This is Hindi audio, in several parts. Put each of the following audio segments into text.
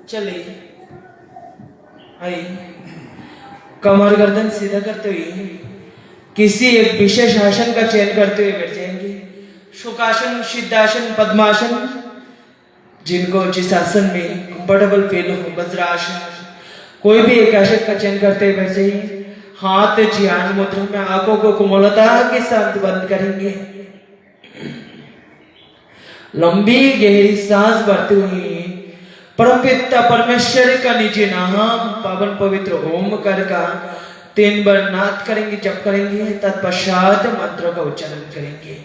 चलिए आइए, कमर गर्दन सीधा करते हुए किसी एक विशेष आसन का चयन करते हुए बैठ जाएंगे। सुखासन, सिद्धासन, पद्मासन, जिनको जिस आसन में कंफर्टेबल फील हो, वज्रासन, कोई भी एक आसन का चयन करते हुए बैठ जाइए। हाथ ध्यान मुद्रा में, आंखों को कोमलता के साथ बंद करेंगे। लंबी गहरी सांस भरते हुए परमपिता परमेश्वर का निजी नाम पावन पवित्र ओमकार का 3 बार नाद करेंगे, जप करेंगे, तत्पश्चात मंत्र का उच्चारण करेंगे।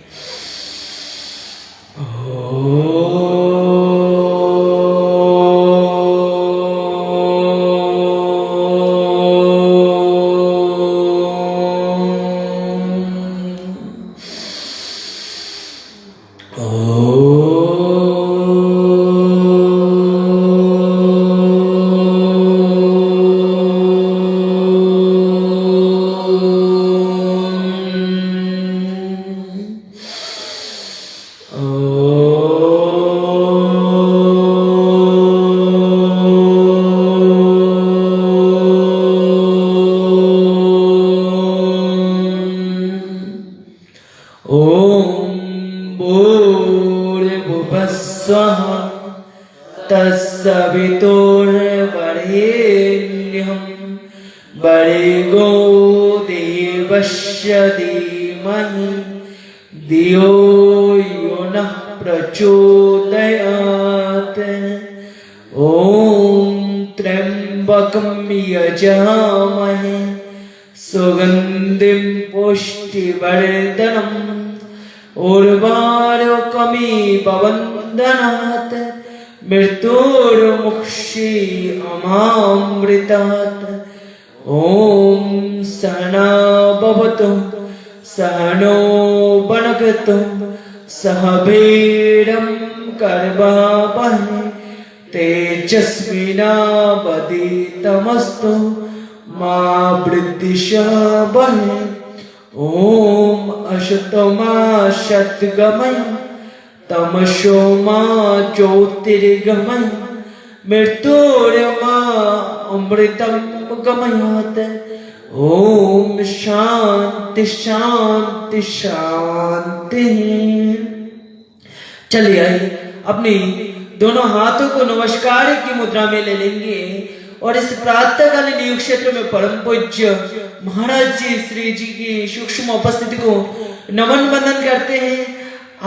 तत्सवितुर्वरेण्यं भर्गो देवस्य धीमहि धियो यो नः प्रचोदयात्। ॐ त्र्यम्बकं यजामहे सुगन्धिं पुष्टिवर्धनम् उर्वारुकमिव बन्धनात् मृत्युर्मुक्षी अमामृतात्। ॐ सहना भवतु सहनो भुनक्तु सह वीर्यं करवावहै तेजस्विनावधीतमस्तु मा विद्विषावहै। ॐ असतो मा सद्गमय तमसो मा ज्योतिर्गमय मृत्युर्मा अमृतं गमयात्। ओम शांति शांति शांति। चलिए आइए, अपनी दोनों हाथों को नमस्कार की मुद्रा में ले लेंगे और इस प्रातःकालीन योग क्षेत्र में परम पूज्य महाराज जी श्री जी की सूक्ष्म उपस्थिति को नमन बंदन करते हैं।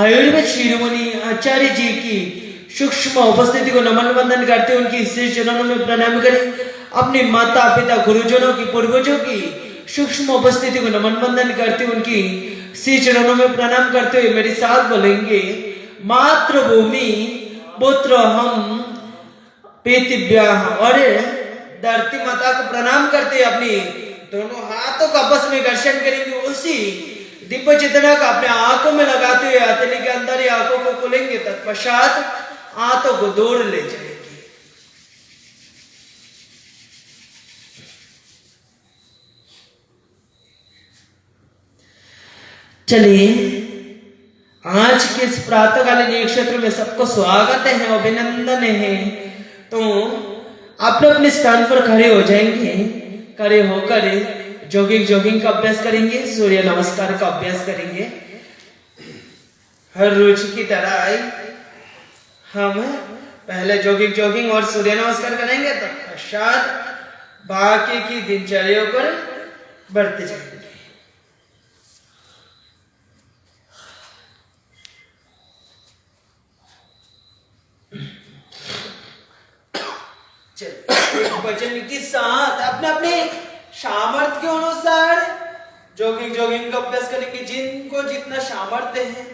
आयुर्वेद शिरोमणि आचार्य जी की सूक्ष्म उपस्थिति को नमन बंदन करते हैं, उनकी श्री चरणों में प्रणाम करें। अपने माता पिता गुरुजनों की पूर्वजों की सूक्ष्म उपस्थिति को नमन बंदन करते हुए उनकी श्री चरणों में प्रणाम करते हुए मेरे साथ बोलेंगे, मातृभूमि पुत्र हम पृथिव्याः। और धरती माता को प्रणाम करते अपनी दोनों हाथों का आपस में घर्षण करेंगे। उसी दिव्य चेतना का अपने आंखों में लगाते हुए हथेली के अंदर ही आंखों को खोलेंगे, तत्पश्चात आंखों को दूर ले जाएंगे। चलिए, आज के इस प्रातःकालीन योग क्षेत्र में सबको स्वागत है, अभिनंदन है। तो आप लोग अपने स्थान पर खड़े हो जाएंगे। खड़े होकर जॉगिंग का अभ्यास करेंगे, सूर्य नमस्कार का अभ्यास करेंगे। हर रोज की तरह हम पहले जॉगिंग और सूर्य नमस्कार करेंगे, तत्पश्चात बाकी की दिनचर्या पर बढ़ते जाएंगे। वचन के साथ अपने अपने सामर्थ्य के अनुसार जॉगिंग का अभ्यास करेंगे। जिनको जितना सामर्थ्य है,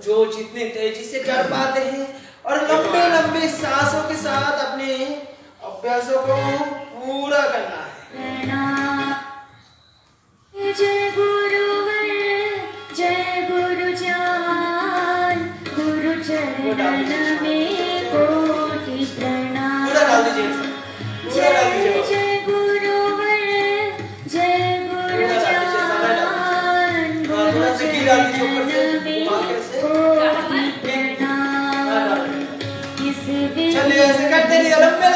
जो जितने तेजी से कर पाते हैं, और लंबे सांसों के साथ अपने अभ्यासों को पूरा करना है। जय गुरुवर जय गुरुजान, गुरु चरण में कोटि प्रणाम। पूरा डाल दीजिए, जय जय गुरुवर जय गुरुजान, गुरु चरण में कोटि प्रणाम। चलिए ऐसे करते रहिए, लंबे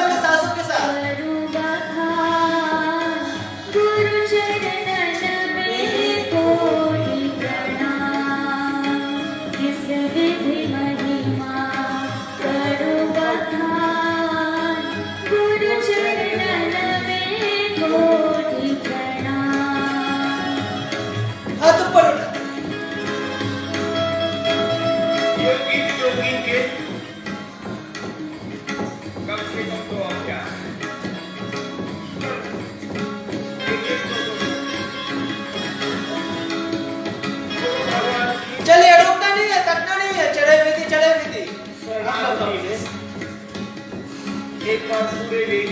योगी के कम से कम तो अभ्यास चलिए रुकना नहीं है, तकना नहीं है, चढ़े हुए थी एक बार पूरे दिन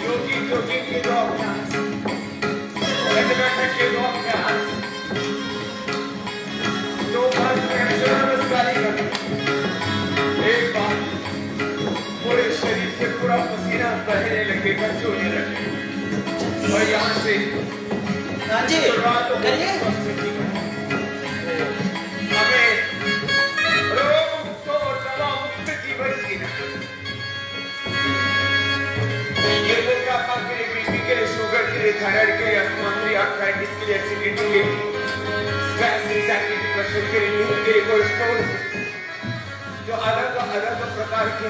योगी योगी के दो अभ्यास के दो अभ्यास दो बार नमस्कार करना, एक बार पूरे शरीर से पूरा पसीना बहने लगेगा, चोने लगेगा और यहाँ से हाँ जी करिए। हमें रोग मुक्त और दवा मुक्त जीवन जीना। ये मोटापा के लिए, बीपी के लिए, शुगर के लिए, थायराइड के लिए, अस्थमा के लिए, आर्थराइटिस के लिए, एसिडिटी के लिए, स्ट्रेस, एंजाइटी, डिप्रेशन के लिए, नींद के लिए, कोलेस्ट्रॉल, जो अलग अलग प्रकार के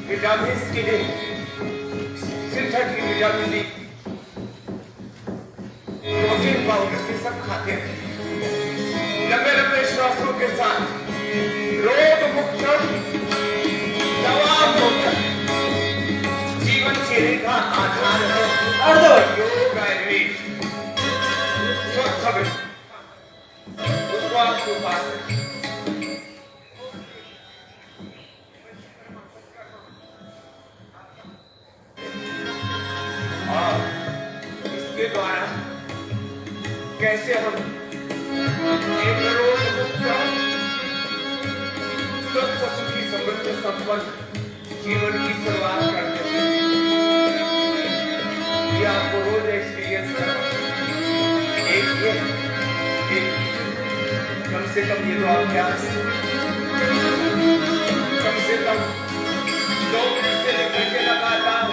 विटामिन के लिए, synthetic vitamin D, protein powder के सब खाते हैं। लंबे लंबे श्वासों के साथ रोग मुक्त, दवा मुक्त जीवन जीने का आधार है योग आयुर्वेद। स्वस्थ में उपवास उपासना और इसके द्वारा कैसे हम एक रोग मुक्त स्वस्थ सुखी समृद्ध संपन्न जीवन की शुरुआत करते हैं। ये आपको रोज एक्सपीरियंस करना, एक कम से कम ये दो अभ्यास कम से कम 2 मिनट से लेकर के लगातार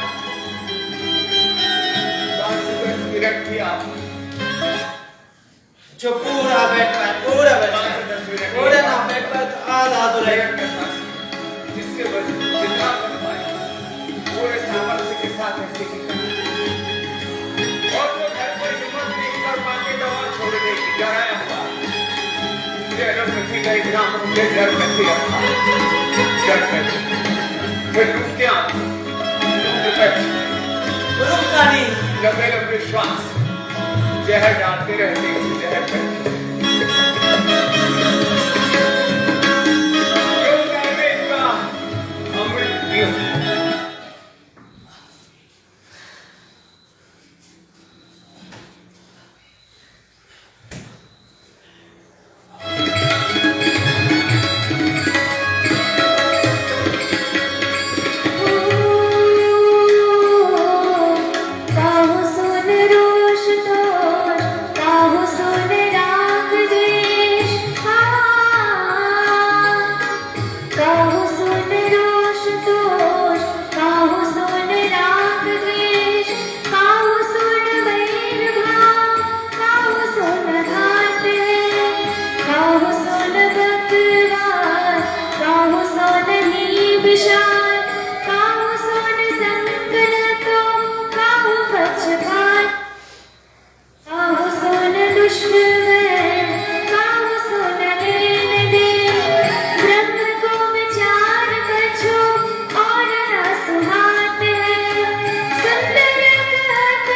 5 से 10 मिनट की आप जो पूरा बैठ पर ना बैठ पर आधा तो रहेगा, जिससे जितना कर पाए पूरे सामर्थ्य के साथ ऐसे ही करना। और वो घर पर हिम्मत नहीं कर पाते दवा छोड़ने की, डराया हुआ एलोपैथी का एग्जाम होंगे, एलोपैथी रखा डर करके फिर रुकते आप रुकना नहीं, लंबे लंबे श्वास जहर डालते रहते हैं, जहर करते योग आयुर्वेद का अमृत पियो। काहू सुन रोष तोष, काहू सुन राग द्वेष, काहू सुन रोष तोष, काहू सुन राग द्वेष, काहू सुन वैर भाव, काहू सुन घात है, काहू सुन बकवास, काहू सुन ही विषाद, काहू सुन संकल्प, काहू पक्षपात, काहू सुन दुष्टव्यय, काहू सुन लेन देन, ब्रह्म को विचार कछु और न सुहात है, सुंदर कहत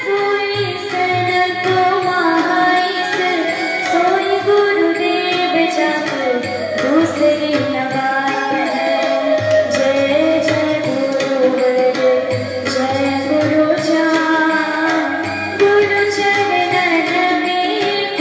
सोई सन को महाईश्वर, सोई गुरुदेव जप दूसरी न बात है। जय जय गुरुवर, जय गुरु जान, गुरु चरणन में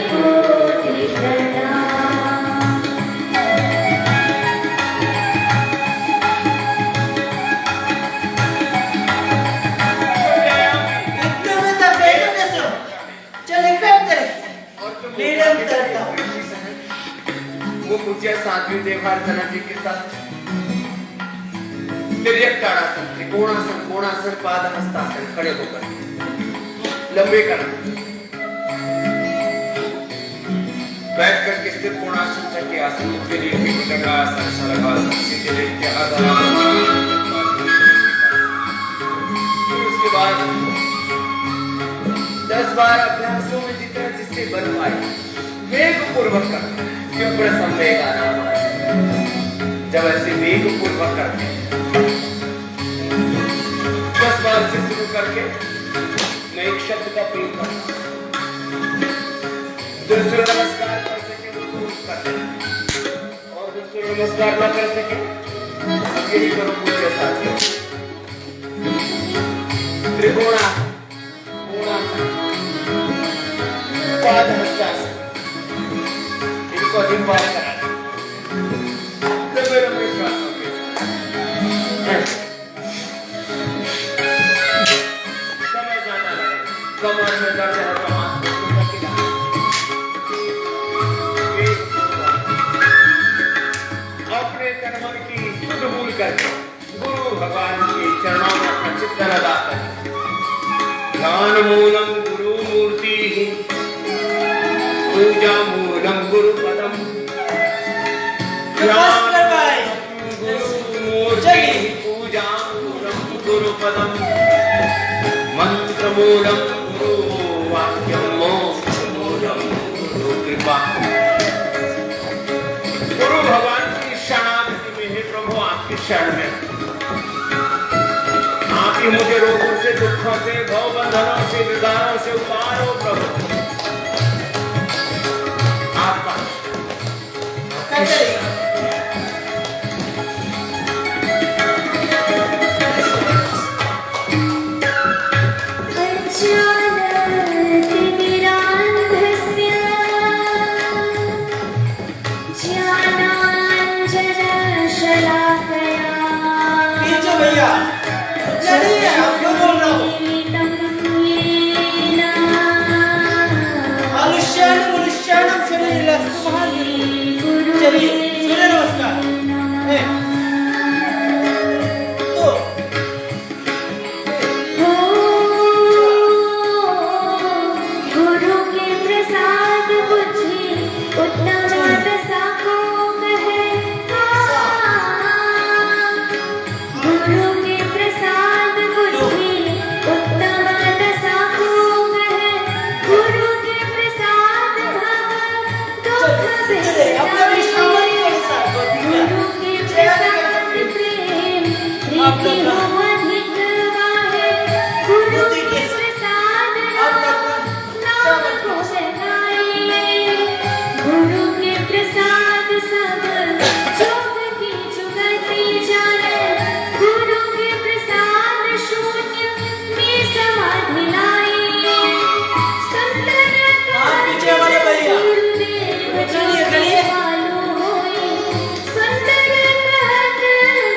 कोटि प्रणाम। इतने में तो बेटे में सो चले करते और तुम निरंतरता। वो पूज्य साध्वी देवार्चना जी के साथ तिर्यक-ताड़ासन, त्रिकोणासन, कोणासन, पादहस्तासन खड़े होकर लंबे करना, बैठ करके स्थिर कोणासन, चक्के आसन, मुक्ति नीति, भुजंगासन, शलभासन, सीधे लेटे आधारासन। फिर उसके बाद 10 बार अभ्यासों में जितना जिससे बन पाए वेग पूर्वक करना, तीव्र संवेग आना। जब ऐसे वेग पूर्वक करते हैं 10 बार से शुरू करके मैं एक शब्द का प्रयोग करता हूं। जो सूर्य नमस्कार कर सके वो करते हैं, और जो सूर्य नमस्कार न कर सके यही करो पूज्य साथियों। त्रिकोणासन, कोणासन, पादहस्तासन, इनको अधिक बार कराना। लंबे श्वासों के साथ समय ज्यादा लगे, कमर में दर्द है तो हाथ को ऊपर गिराना। अपने तन मन की शुद्ध भूल करके गुरु भगवान के चरणों में अपना चित्त लगा कर ध्यान मूलम गुरु मूर्ति, पूजा मूलम गुरु पदम, बस कर भाई मूर्ति पूजा मूलम गुरु पदम, मंत्र मूलम गुरु वाक्यम, मोक्ष मूलम गुरु कृपा। गुरु भगवान की शरणागति में है प्रभु, आपकी शरण में आप ही मुझे रोगों से, दुखों से, भव बंधनों से, विकारों से उतारो प्रभु। आपका कैसे अज्ञानतिमिरान्धस्य ज्ञानाञ्जनशलाकया पीछे भैया नहीं है, आप क्यों बोल रहे हो? मनुष्याणं शरीरस्थं चलिए सूर्य नमस्कार। तो गुरु के प्रसाद बुद्धि उत्तम दशा को कहे। गुरु के प्रसाद बुद्धि उत्तम दशा को कहे। गुरु के प्रसाद भव दुख अपना विश्राम के साथ गुरु के प्रसाद प्रेम रीति हो अधिक गाहे। गुरु के प्रसाद नाम को जगाए। गुरु के प्रसाद सब जोग की जुगति जाने। गुरु के प्रसाद शून्य में समाधि लाए। संतन आप पीछे वाले भैया गुरुदेव चलिए चलिए चालू होए। संतन कहत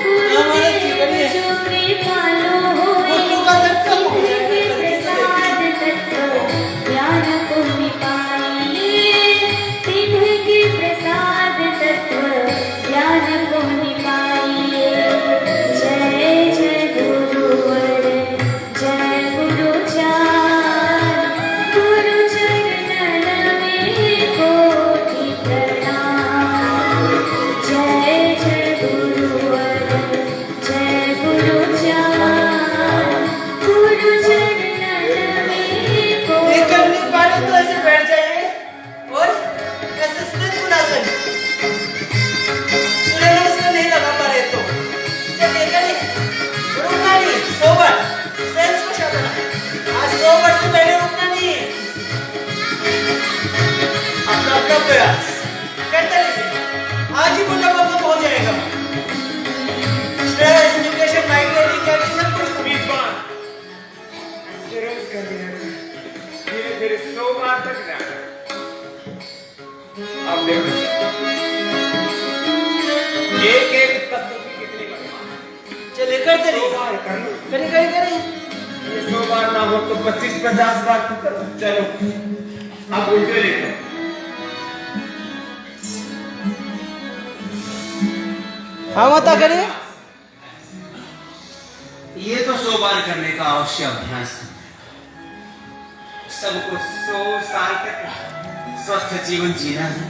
गुरुदेव जो कृपालु होए। उल्लू का धक्का हो गया है, के गलती से प्रसाद तत्व ज्ञान पुण्य पाइए। तिन्ह के प्रसाद तत्व ज्ञान पुण्य पाइए। जय जय गुरुवर, जय गुरु चार। गुरु चरणन में कोटि प्रणाम। जय जय गुरुवर, जय गुरु चार। गुरु चरणन में ये कोटि कर नहीं पा रहे तो ऐसे बैठ जाइए और ऐसे स्थिर कुणासन। सूर्य नमस्कार नहीं लगा पा रहे तो चलिए करिए, रुकना नहीं, सोबर सेंस को शांत। आज सोबर से पहले रुकना नहीं है, अपना अपना प्रयास करते रहिए, आज ही पूर्ण भक्त हो जाएगा। स्ट्रेस, एजुकेशन, माइग्रेन, कैंसर सब कुछ बीस बार ऐसे रोज कर लिया करें। धीरे धीरे मेरे 100 बार तक जाना। अब देखो एक एक तत्व की कितनी महिमा है। चले करते 100 रहिए, बार कर लो। करे। ये 100 बार ना हो तो 25-50 बार तो करो। चलो अब उल्टे लेते हाँ माता करिए। ये तो 100 बार करने का अवश्य अभ्यास है। सबको 100 साल तक स्वस्थ जीवन जीना है।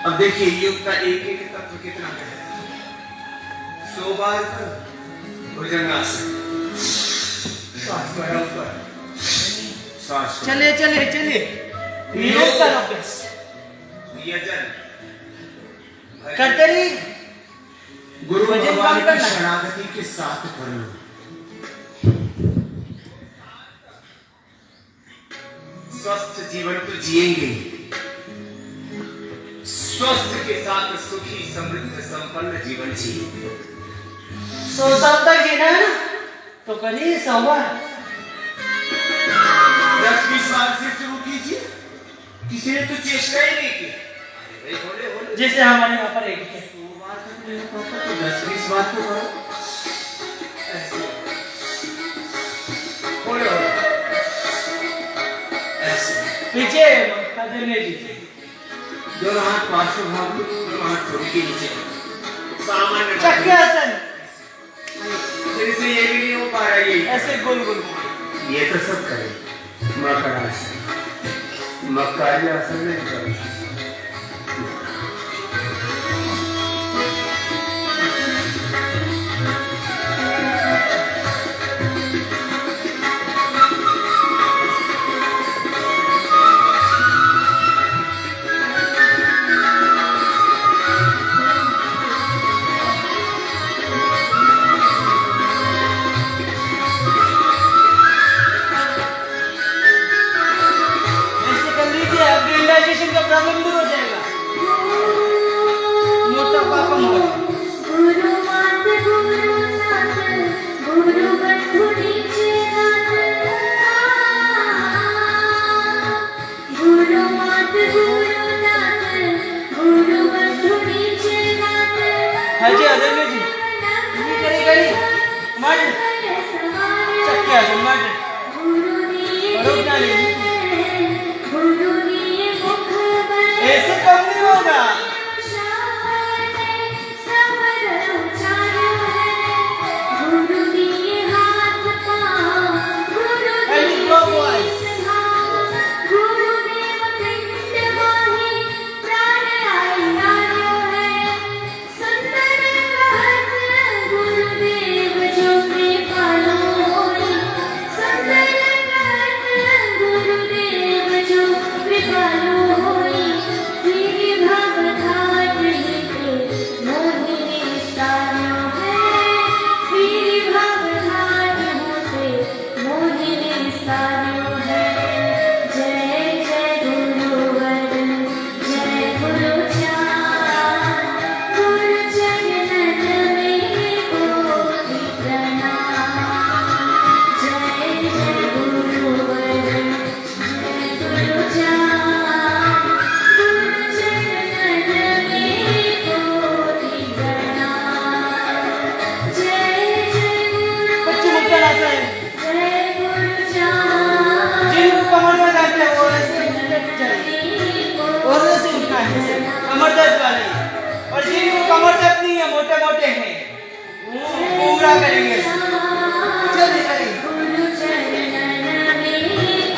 अब देखिए योग का एक एक तत्व कितना है। 100 बार भुजंगासन, श्वास पर ऊपर, श्वास चलिए योग का अभ्यास यजन करते रहिए। गुरु भजन भगवान काम करना की है। शरणागति के साथ कर लो। स्वस्थ जीवन तो जिएंगे, स्वस्थ के साथ सुखी समृद्ध संपन्न जीवन जिए। 100 साल तक जीना है ना, तो करिए 100 बार। 10-20 साल से शुरू कीजिए। किसी ने तो चेष्टा ही नहीं की। अरे भाई बोले जैसे हमारे यहाँ पर एक है, 100 बार तक नहीं हो पाता तो 10-20 बार तो करो। ऐसे बोले ऐसे पीछे कदम नहीं दीजिए। दोनों हाथ पार्श्व भाग में, दोनों हाथ छोड़ के नीचे। सामान्य चक्की आसन तेरे से ये भी नहीं हो पा रहा है। ऐसे गोल गोल। ये तो सब करे। मकर आसन, मकर आसन नहीं करो। ऐसे कर लीजिए, आपके इंडाइजेशन का प्रॉब्लम दूर हो जाएगा। मोटापा कम होगा। गुरु मात गुरु नाथ गुरु बंधु नीचे नाथ गुरु मात गुरु नाथ गुरु बंधु नीचे नाथ हाँ जी अदन्य जी, ये करिए मार चक्की आसन मार। गुरु दिए रुक जाइए। गुरु दिए मुख बल ऐसे कम नहीं होगा। गुरु दिए हाथ पाँव गुरु दिए शीश भाव गुरुदेव पिंड माही प्राण आयो है सुंदर कहत गुरुदेव जो कृपालु होई सुंदर कहत गुरुदेव जो कृपालु होई मेरे भवघाट निकले मोहिनी सायो है मेरे भवघाट होते मोहिनी सायो है जय जय गुरुवर जय गुरु चार गुरु चरणन में कोटि प्रणाम जय जय गुरुवर जय गुरु चार गुरु चरणन में कोटि प्रणाम जय जय बच्चे मुक्का लाता है। जय गुरु चार जिनको कमर में दर्द है वो ऐसे उठना चाहिए, और ऐसे उठना है कमर दर्द वाले। और जिनको कमर दर्द नहीं है, मोटे मोटे हैं, घूमरा करेंगे। चलिए करिए। गुरु चरणन में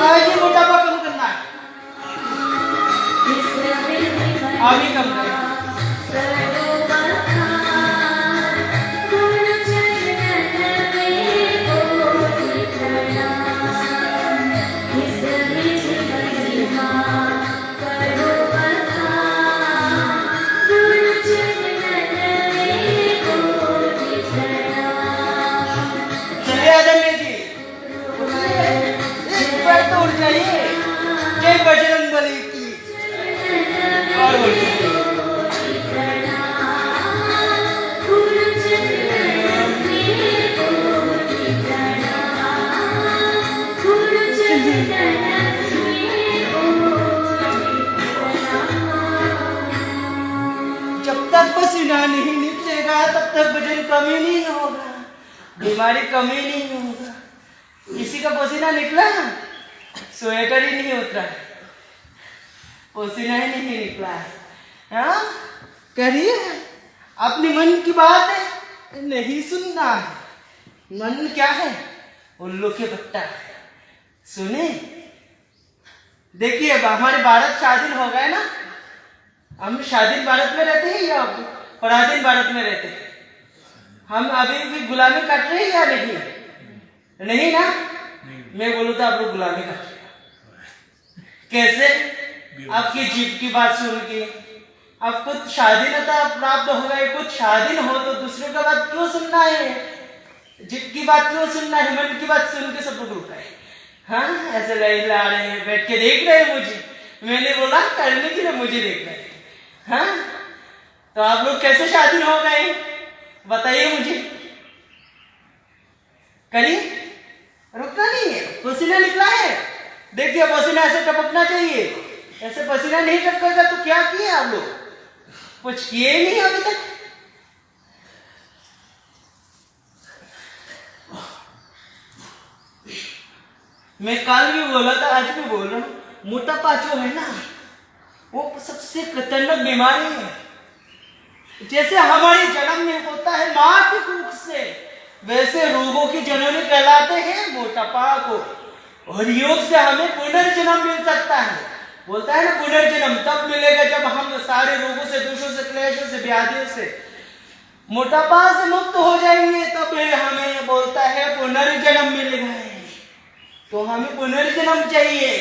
आज ये मोटापा कम करना है। अभी कम करें। गुरु चरणन में कोटि प्रणाम इस विधि महिमा करो बखान गुरु चरणन में कोटि प्रणाम चलिए अदन्य जी, एक पैर तो उठ जाइए। जय बजरंग बली की। और उठ जाइए। वजन कमी नहीं होगा, बीमारी कमी नहीं होगा। किसी का पसीना निकला ना, स्वेटर ही नहीं उतरा है, पसीना ही नहीं निकला है। हाँ, करिए, अपनी मन की बात है नहीं सुनना है। मन क्या है? उल्लू के पट्टा। सुने, देखिए अब हमारे भारत स्वाधीन हो गए ना, हम स्वाधीन भारत में रहते हैं या पराधीन भारत में रहते हैं? हम अभी भी गुलामी कर रहे हैं या नहीं? नहीं ना? मैं बोलूँ तो आप लोग गुलामी कर रहे हैं। कैसे? आपकी जीत की बात सुन के आप खुद स्वाधीनता प्राप्त हो गए, कुछ स्वाधीन हो तो दूसरों का बात क्यों सुनना है? जीत की बात क्यों सुनना है? मन की बात सुन के सब लोग रुक गए। हाँ, ऐसे ला रहे हैं, बैठ के देख रहे हैं मुझे। मैंने बोला करने के लिए मुझे देख रहे हैं। हाँ, तो आप लोग कैसे स्वाधीन हो गए बताइए मुझे। करिए, रुकना नहीं है। पसीना निकला है, देखिए पसीना ऐसे टपकना चाहिए। ऐसे पसीना नहीं टपकेगा तो क्या किए आप लोग? कुछ किए ही नहीं अभी तक। मैं कल भी बोला था, आज भी बोल रहा हूं, मोटापा जो है ना, वो सबसे खतरनाक बीमारी है। जैसे हमारी जन्म में होता है मां की कुख से, वैसे रोगों की जननी कहलाते हैं मोटापा को। और योग से हमें पुनर्जन्म मिल सकता है। बोलता है ना, पुनर्जन्म तब मिलेगा जब हम सारे रोगों से, दोषों से, क्लेशों से, व्याधियों से, मोटापा से मुक्त हो जाएंगे, तब हमें बोलता है पुनर्जन्म मिलेगा। तो हमें पुनर्जन्म चाहिए,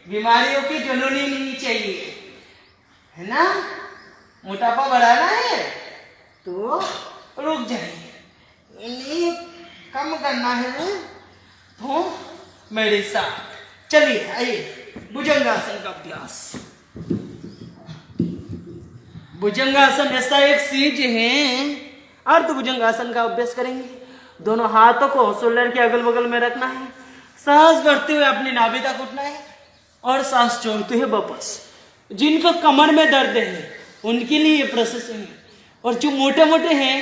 बीमारियों की जननी नहीं चाहिए, है ना? मोटापा बढ़ाना है तो रुक जाइए, नहीं कम करना है तो मेरे साथ चलिए। आइए, भुजंगासन का अभ्यास। भुजंगासन ऐसा एक चीज है, अर्धभुजंगासन का अभ्यास करेंगे। दोनों हाथों को शोल्डर के अगल बगल में रखना है, सांस भरते हुए अपनी नाभि तक उठना है और सांस छोड़ते हुए वापस। जिनको कमर में दर्द है उनके लिए ये प्रोसेस है। और जो मोटे मोटे हैं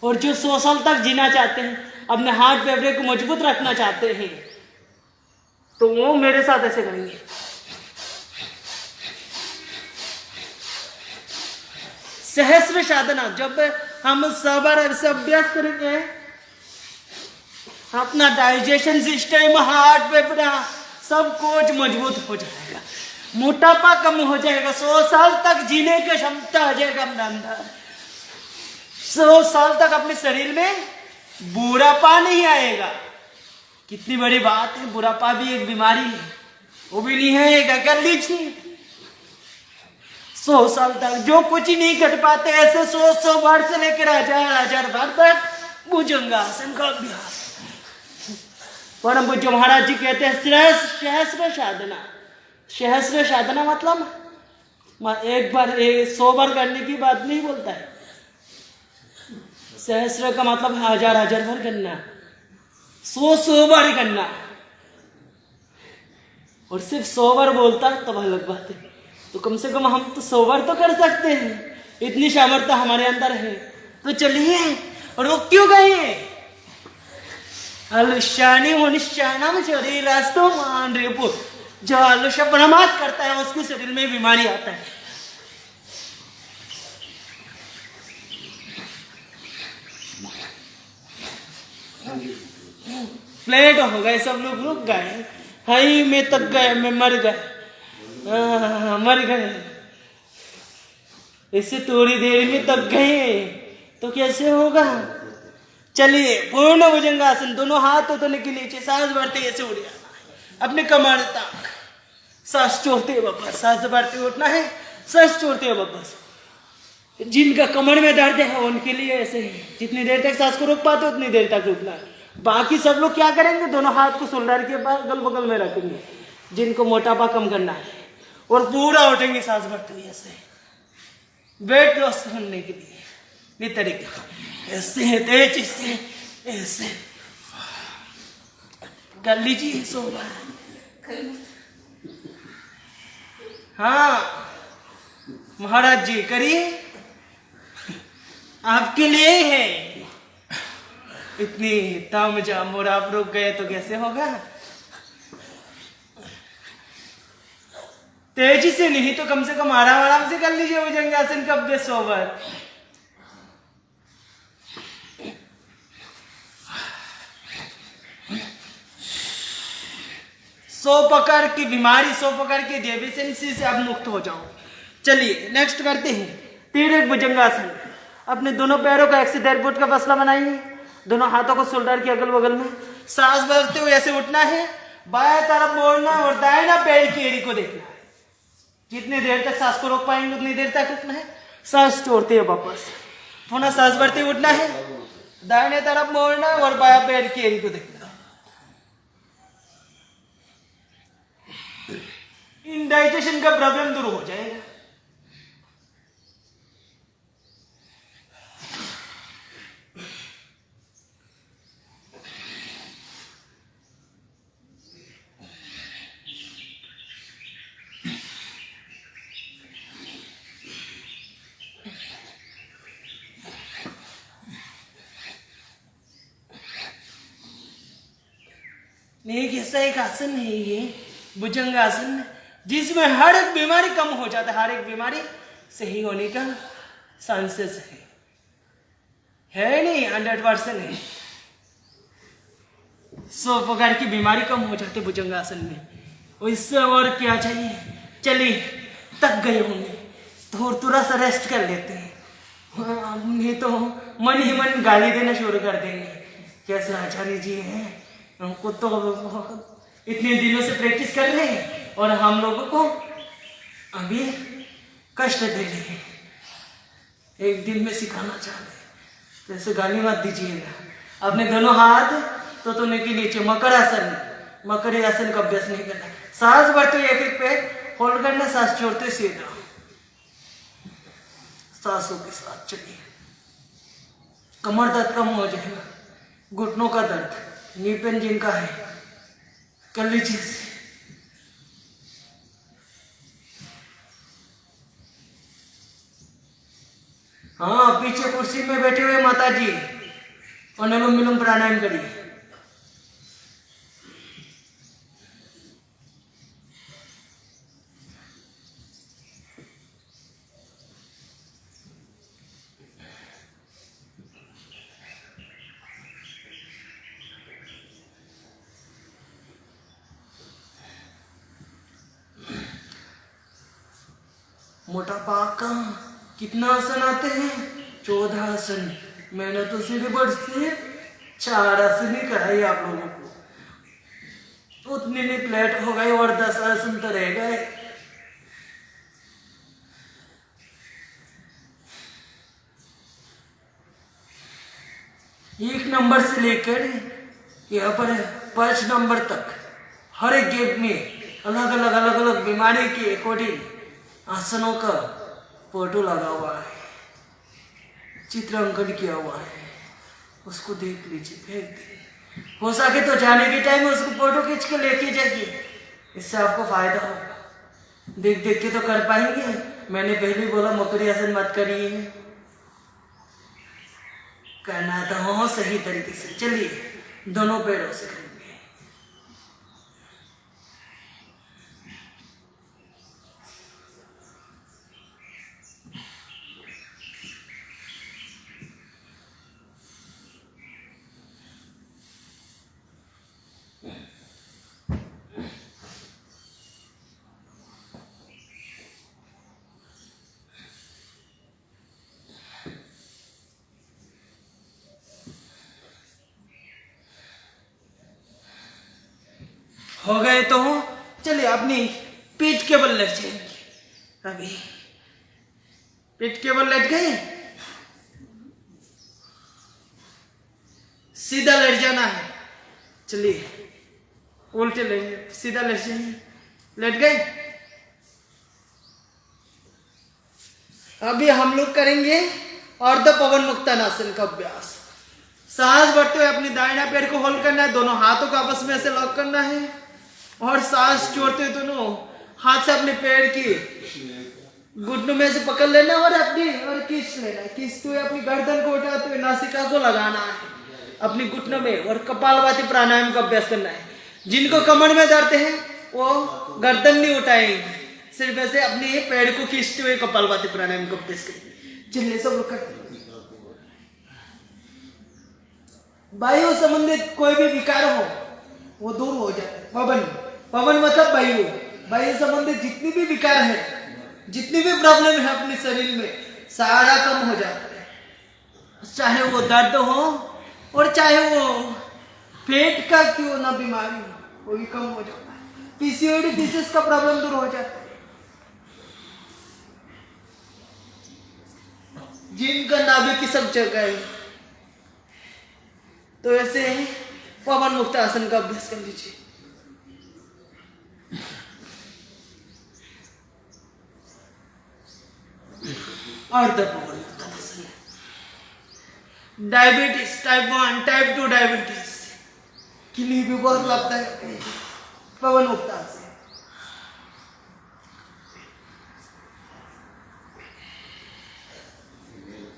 और जो 100 साल तक जीना चाहते हैं, अपने हाथ फेफड़े को मजबूत रखना चाहते हैं, तो वो मेरे साथ ऐसे करेंगे। सहस्र साधना, जब हम सबर से अभ्यास करेंगे, अपना डाइजेशन सिस्टम, हार्ट फेफड़ा सब कुछ मजबूत हो जाएगा, मोटापा कम हो जाएगा, 100 साल तक जीने की क्षमता आ जाएगा अपने अंदर। 100 साल तक अपने शरीर में बुढ़ापा नहीं आएगा। कितनी बड़ी बात है, बुढ़ापा भी एक बीमारी है, वो भी नहीं आएगा। कर लीजिए 100 साल तक जो कुछ ही नहीं कर पाते, ऐसे 100 बार से लेकर 1000 बार तक भुजंगासन का अभ्यास। परम पूज्य महाराज जी कहते हैं सहस्र साधना। सहस्र साधना मतलब एक बार 100 बार करने की बात नहीं बोलता है। सहस्र का मतलब 1000 बार करना, 100 बार करना। और सिर्फ 100 बार बोलता है तब अलग बात है, तो कम से कम हम तो 100 बार तो कर सकते हैं, इतनी सामर्थ्य हमारे अंदर है। तो चलिए, रोक क्यों गए? आलुष्यानी मनुष्यानाम शरीरस्थो मान रेपु, जो आलुष्य प्रमाद करता है उसके शरीर में बीमारी आता है। प्लेट हो गए, सब लोग रुक गए। हाई मैं तक गए, मैं मर गए, मर गए। इससे थोड़ी देर में तक गए तो कैसे होगा? चलिए, पूर्ण भुजंगासन, दोनों हाथ उतरने के नीचे, सांस भरते ऐसे उड़ जाना, अपने कमर तक सांस छोड़ते हुए वापस, सांस भरते हुए उठना है, सांस छोड़ते हुए वापस। जिनका कमर में दर्द है उनके लिए ऐसे ही, जितनी देर तक सांस को रोक पाते उतनी देर तक रुकना है। बाकी सब लोग क्या करेंगे? दोनों हाथ को शोल्डर के अगल बगल में रखेंगे, जिनको मोटापा कम करना है, और पूरा उठेंगे सांस भरते हुए ऐसे, वेट लॉस करने के लिए। ये तरीका ऐसे है, तेज से ऐसे कर लीजिए 100 बार। हाँ महाराज जी करिए। आपके लिए ही है। इतनी ताम झाम और आप रुक गए तो कैसे होगा? तेजी से नहीं तो कम से कम आराम आराम से कर लीजिए भुजंगासन का अभ्यास ओवर। सौ प्रकार की बीमारी, 100 प्रकार की डेफिशिएंसी से आप मुक्त हो जाओ। चलिए नेक्स्ट करते हैं तिर्यक भुजंगासन। अपने दोनों पैरों का 1 से 1.5 फुट का फासला बनाइए। दोनों हाथों को शोल्डर के अगल बगल में सांस भरते हुए ऐसे उठना है, बाएं तरफ मोड़ना है और दाहिना पैर की एड़ी को देखना है। जितनी देर तक सांस को रोक पाएंगे उतनी देर तक उठना है। सांस छोड़ते हुए वापस पुनः सांस भरते हुए उठना है, दाहिने तरफ मोड़ना है और बायां पैर की एड़ी को देखना है। इंडाइजेशन का प्रॉब्लम दूर हो जाएगा। एक ऐसा एक आसन है ये भुजंगासन, जिसमें हर एक बीमारी कम हो जाता है। हर एक बीमारी सही होने का चांसेस है नहीं, 100% है। 100 प्रकार की बीमारी कम हो जाती है भुजंगासन में। और इससे और क्या चाहिए? चलिए थक गए होंगे तो थोड़ा सा रेस्ट कर लेते हैं। नहीं तो मन ही मन गाली देना शुरू कर देंगे, कैसे आचार्य जी हैं, हमको तो इतने दिनों से प्रैक्टिस कर रहे हैं और हम लोगों को अभी कष्ट दे रहे हैं, एक दिन में सिखाना चाह रहे हैं। तो ऐसे गाली मत दीजिएगा। अपने दोनों हाथ तोतने के नीचे मकर आसन का अभ्यास नहीं करना। सांस भरते हुए एक एक पे होल्ड करना, सांस छोड़ते सीधा सांसों के साथ चलिए। कमर दर्द कम हो जाएगा, घुटनों का दर्द, नी पेन जिनका है कर लीजिए। हाँ, पीछे कुर्सी में बैठे हुए माता जी अनुलोम विलोम प्राणायाम करिए। मोटापा का कितना आसन आते हैं? 14 आसन। मैंने तो सिर्फ 4 आसन ही कराई आप लोगों को, उतने में प्लेट हो गए और 10 आसन तो रह गए। एक नंबर से लेकर यहाँ पर 5 नंबर तक हर एक गेट में अलग अलग बीमारी के अकॉर्डिंग आसनों का फोटो लगा हुआ है, चित्र अंकन किया हुआ है। उसको देख लीजिए, फेंक दीजिए। हो सके तो जाने के टाइम में उसको फोटो खींच के लेके जाइए, इससे आपको फायदा होगा। देख देख के तो कर पाएंगे। मैंने पहले ही बोला मकरी आसन मत करिए, करना तो हो सही तरीके से। चलिए दोनों पैरों से करेंगे। हो गए तो चलिए अपनी पीठ के बल लेट जाएंगे। अभी पीठ के बल लेट गए, सीधा लेट जाना है। चलिए उल्टे लेंगे, सीधा लेट जाएंगे। लेट गए। अभी हम लोग करेंगे अर्ध पवन मुक्तानासन का अभ्यास। सांस भरते हुए अपने दाहिना पैर को होल्ड करना है, दोनों हाथों को आपस में ऐसे लॉक करना है और सांस छोड़ते हुए दोनों हाथ से अपने पैर की घुटनों में से पकड़ लेना और अपनी और खींच लेना, खींचते हुए अपनी गर्दन को उठाते हुए नासिका को लगाना है अपनी घुटनों में और कपालभाति प्राणायाम का अभ्यास करना है। जिनको कमर में दर्द है वो गर्दन नहीं उठाएंगे, सिर्फ ऐसे अपने पैर को खींचते हुए कपालभाति प्राणायाम का अभ्यास करेंगे। चलिए सब लोग करते हैं। वायु संबंधित कोई भी विकार हो वो दूर हो जाता है। पवन, पवन मतलब वायु, वायु संबंधित जितनी भी विकार है, जितनी भी प्रॉब्लम है अपने शरीर में, सारा कम हो जाता है। चाहे वो दर्द हो और चाहे वो पेट का क्यों ना बीमारी हो, वो भी कम हो जाता है। पीसीओडी पीसीएस का प्रॉब्लम दूर हो जाता है। जिनका नाभि की सब जगह है, तो ऐसे पवन मुक्त आसन का अभ्यास कर लीजिए। अर्ध पवन मुक्त आसन, डायबिटीज टाइप 1 टाइप 2 डायबिटीज के लिए भी बहुत लाभदायक है पवन मुक्त आसन।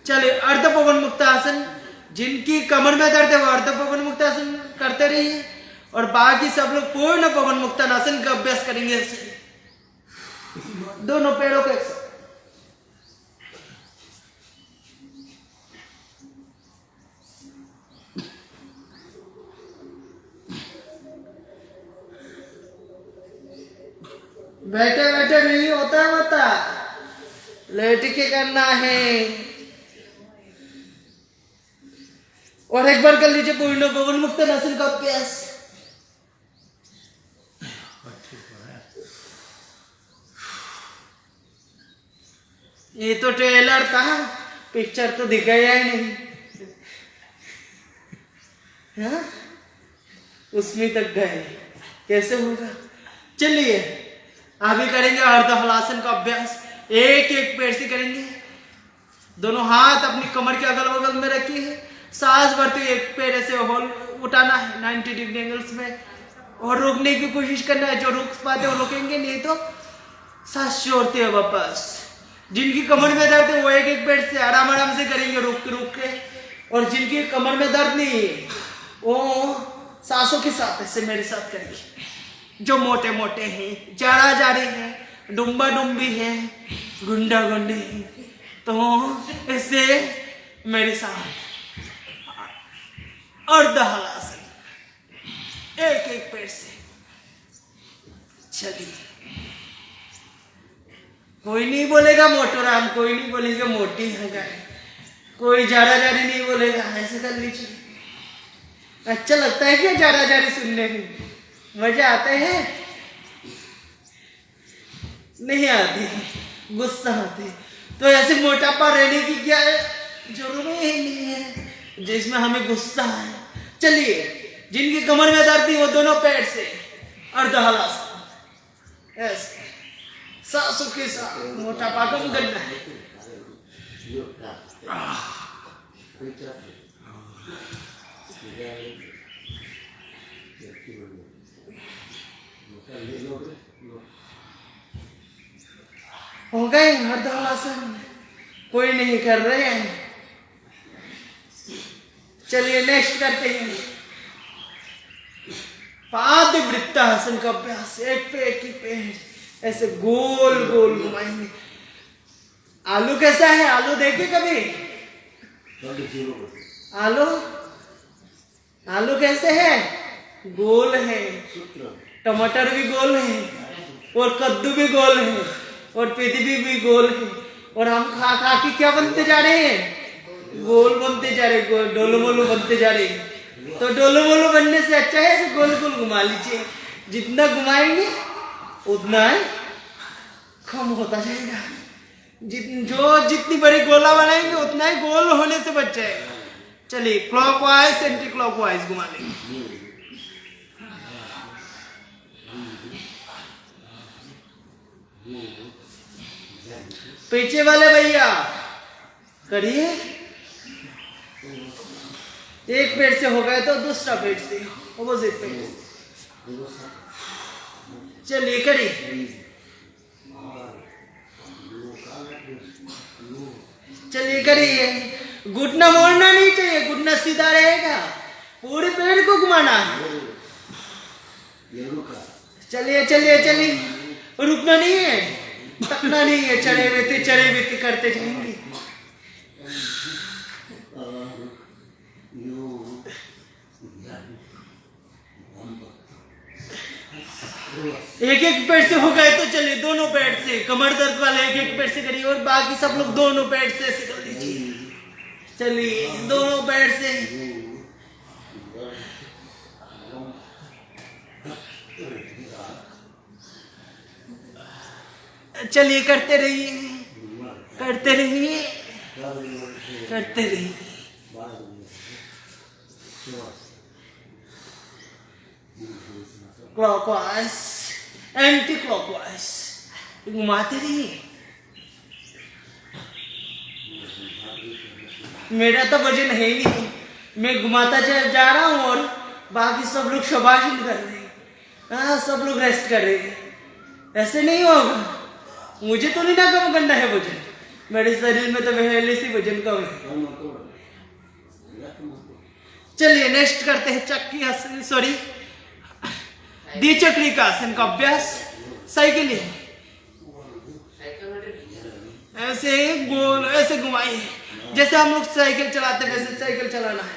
चलिए अर्ध पवन मुक्त आसन, जिनकी कमर में दर्द है वो अर्ध पवन मुक्त आसन करते रहिए और बाकी सब लोग पूर्ण पवन मुक्त आसन का अभ्यास करेंगे। ऐसे दोनों पैरों के साथ बैठे बैठे नहीं होता, लेट के करना है। और एक बार कर लीजिए पूर्ण पवन मुक्त आसन का अभ्यास। ये तो ट्रेलर था, पिक्चर तो दिखाया ही नहीं, हाँ? उसमें तक गए, कैसे होगा। चलिए अभी करेंगे अर्ध हलासन का अभ्यास। एक एक पैर से करेंगे। दोनों हाथ अपनी कमर के अगल बगल में रखिए, सांस भरते हुए एक पैर ऐसे होल उठाना है 90 डिग्री एंगल्स में और रोकने की कोशिश करना है। जो रोक पाते वो रोकेंगे, नहीं तो सांस छोड़ते हुए वापस। जिनकी कमर में दर्द है वो एक एक पैर से आराम आराम से करेंगे, रुक के। और जिनकी कमर में दर्द नहीं है वो सांसों के साथ ऐसे मेरे साथ करेंगे। जो मोटे मोटे हैं, जाड़ा जाड़ी है, डुम्बा डुम्बी है, गुंडा गुंडी है, तो ऐसे मेरे साथ अर्ध हलासन एक एक पैर से। चलिए कोई नहीं बोलेगा मोटोराम, कोई नहीं बोलेगा मोटी है, कोई जाड़ा जाड़ी नहीं बोलेगा। ऐसे कर लीजिए। अच्छा लगता है क्या जाड़ा जाड़ी सुनने में? मजा आता है? नहीं आती, गुस्सा आती। तो ऐसे मोटापा रहने की क्या जरूरत ही नहीं है जिसमें हमें गुस्सा है। चलिए जिनकी कमर में दर्द थी वो दोनों पैर से अर्ध हलासन, ऐसे सांसों के साथ मोटापा कम करना है। हो गए अर्ध हलासन, कोई नहीं कर रहे हैं। चलिए नेक्स्ट करते हैं पादवृत्तासन का अभ्यास। एक पे एक ही पैर ऐसे गोल गोल घुमाएंगे। आलू कैसा है? आलू देखे कभी? आलू आलू कैसे है? गोल है। टमाटर भी गोल है और कद्दू भी गोल है और पीधी भी गोल है। और हम खा खा के क्या बनते जा रहे हैं? गोल बनते जा रहे, गोल डोलो मोलो बनते जा रहे। तो डोलो मोलो बनने से अच्छा है ऐसे गोल गोल घुमा लीजिए। जितना घुमाएंगे उतना ही कम होता जाएगा। जितनी बड़ी गोला बनाएंगे उतना ही गोल होने से बच जाएगा। चलिए क्लॉकवाइज एंटी क्लॉकवाइज घुमा लेंगे। पीछे वाले भैया करिए। एक पेट से हो गए तो दूसरा पेट से, अपोजिट पेट से। चलिए करिए। चलिए करिए, घुटना मोड़ना नहीं चाहिए, घुटना सीधा रहेगा, पूरे पेड़ को घुमाना है। चलिए चलिए चलिए, रुकना नहीं है, थकना नहीं है, चढ़े बेते करते जाएंगे। एक एक पैर से हो गए तो चलिए, दोनों पैर से, कमर दर्द वाले एक एक पैर से करिए और बाकी सब लोग दोनों पैर से ऐसे कर लीजिए। चलिए दोनों पैर से, चलिए करते रहिए, करते रहिए, करते रहिए। क्लॉकवाइज, एंटी क्लॉकवाइज घुमाते रहिए। मेरा तो वजन है ही नहीं, मैं घुमाता जा रहा हूँ और बाकी सब लोग शबाशी कर रहे हैं। हाँ, सब लोग रेस्ट कर रहे हैं। ऐसे नहीं होगा, मुझे तो नहीं ना कम करना है वजन, मेरे शरीर में तो पहले से वजन कम है। चलिए नेक्स्ट करते हैं चक्की आसन, सॉरी द्विचक्री का आसन का अभ्यास। साइकिल ऐसे गोल ऐसे घुमाइए, जैसे हम लोग साइकिल चलाते हैं वैसे साइकिल चलाना है।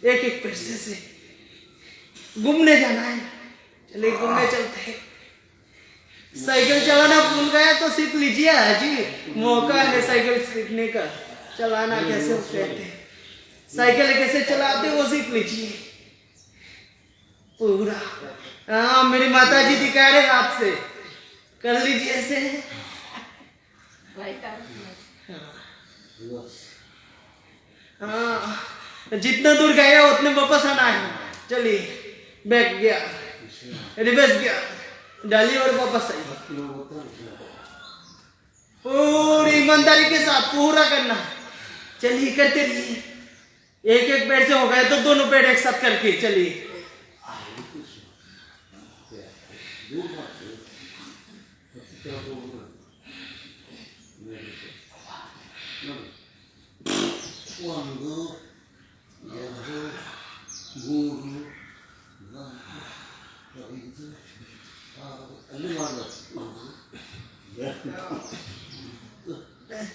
एक एक पैसे से घूमने जाना है। चलिए घूमने चलते हैं। साइकिल चलाना भूल गया तो सीख लीजिए जी, मौका है साइकिल सीखने का। चलाना कैसे कहते हैं, साइकिल कैसे चलाते वो सीख लीजिए पूरा। हाँ, मेरी माता जी दिखा रहे हाथ से, कर लीजिए ऐसे। हाँ, जितना दूर गए उतने वापस आना है। चलिए, बैक गया, रिवर्स गया, डाली और वापस आई। पूरी ईमानदारी के साथ पूरा करना। चलिए करते रहिए। एक एक पैर से हो गए तो दोनों पैर एक साथ करके चलिए।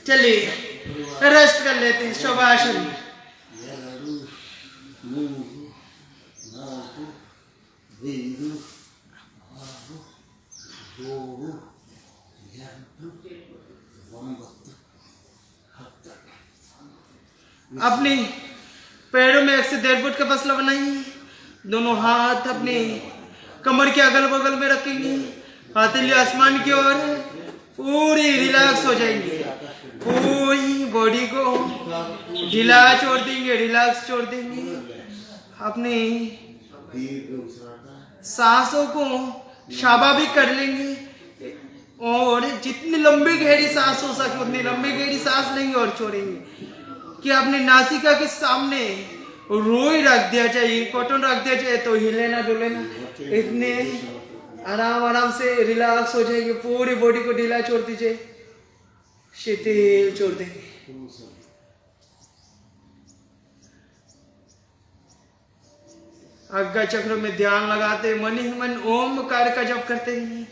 चलिए रेस्ट कर लेते हैं, शवासन। अपनी पैरों में 1 से 1.5 फुट का फसला बनाइए। दोनों हाथ अपने कमर के अगल बगल में रखेंगे, हथेली आसमान की ओर, पूरी रिलैक्स हो जाएंगे। पूरी बॉडी को ढीला छोड़ देंगे, रिलैक्स छोड़ देंगे। अपने सांसों को स्वाभाविक कर लेंगे और जितनी लंबी गहरी सांस हो सके उतनी लंबी गहरी सांस लेंगे और छोड़ेंगे। कि अपनी नासिका के सामने रुई रख दिया चाहिए, कॉटन रख दिया चाहिए तो हिले ना डुले ना। इतने आराम आराम से रिलैक्स हो जाएंगे। पूरी बॉडी को ढीला छोड़ दीजिए, शिथिल छोड़ देंगे। आज्ञा चक्र में ध्यान लगाते मन ही मन ओमकार का जप करते हैं।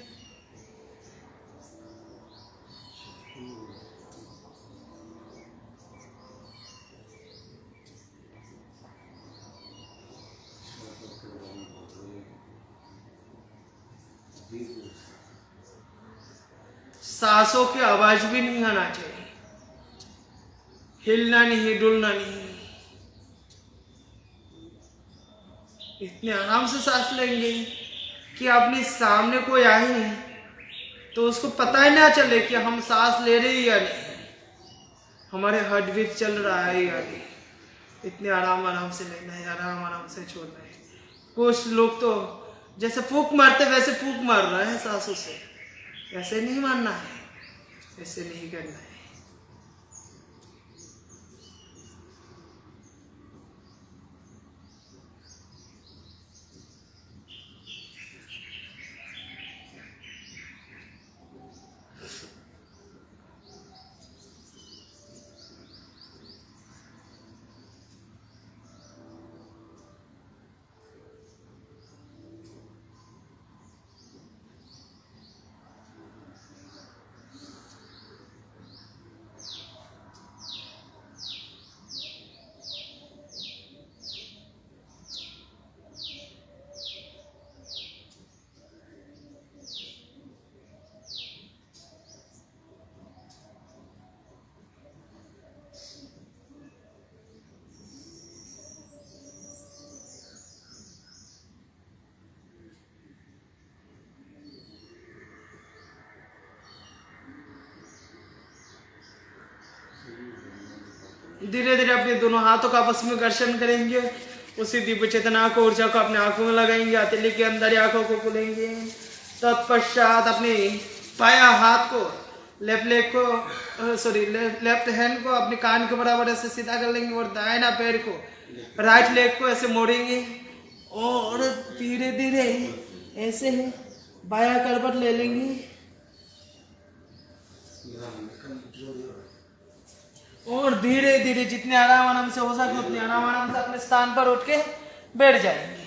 सांसों की आवाज भी नहीं आना चाहिए, हिलना नहीं, डुलना नहीं। इतने आराम से सांस लेंगे कि अपने सामने कोई आए तो उसको पता ही ना चले कि हम सांस ले रहे हैं या नहीं, हमारे हार्ट बीट चल रहा है या नहीं। इतने आराम आराम से लेना है, आराम आराम से छोड़ना है। कुछ लोग तो जैसे फूंक मारते वैसे फूंक मार रहा है सांसों से। ऐसे नहीं मारना है, ऐसे नहीं करना है। धीरे धीरे अपने दोनों हाथों का आपस में घर्षण करेंगे। उसी दिव्य चेतना को, ऊर्जा को अपने आंखों में लगाएंगे, हथेली के अंदर आंखों को खोलेंगे। तत्पश्चात अपने पाया हाथ को, लेफ्ट हैंड को अपने कान के बराबर ऐसे सीधा कर लेंगे और दाहिना पैर को, राइट लेग को ऐसे मोड़ेंगे और धीरे धीरे ऐसे बाया करवट ले लेंगे और धीरे धीरे जितने आराम से हो सके उतने आराम से अपने स्थान पर उठ के बैठ जाएंगे।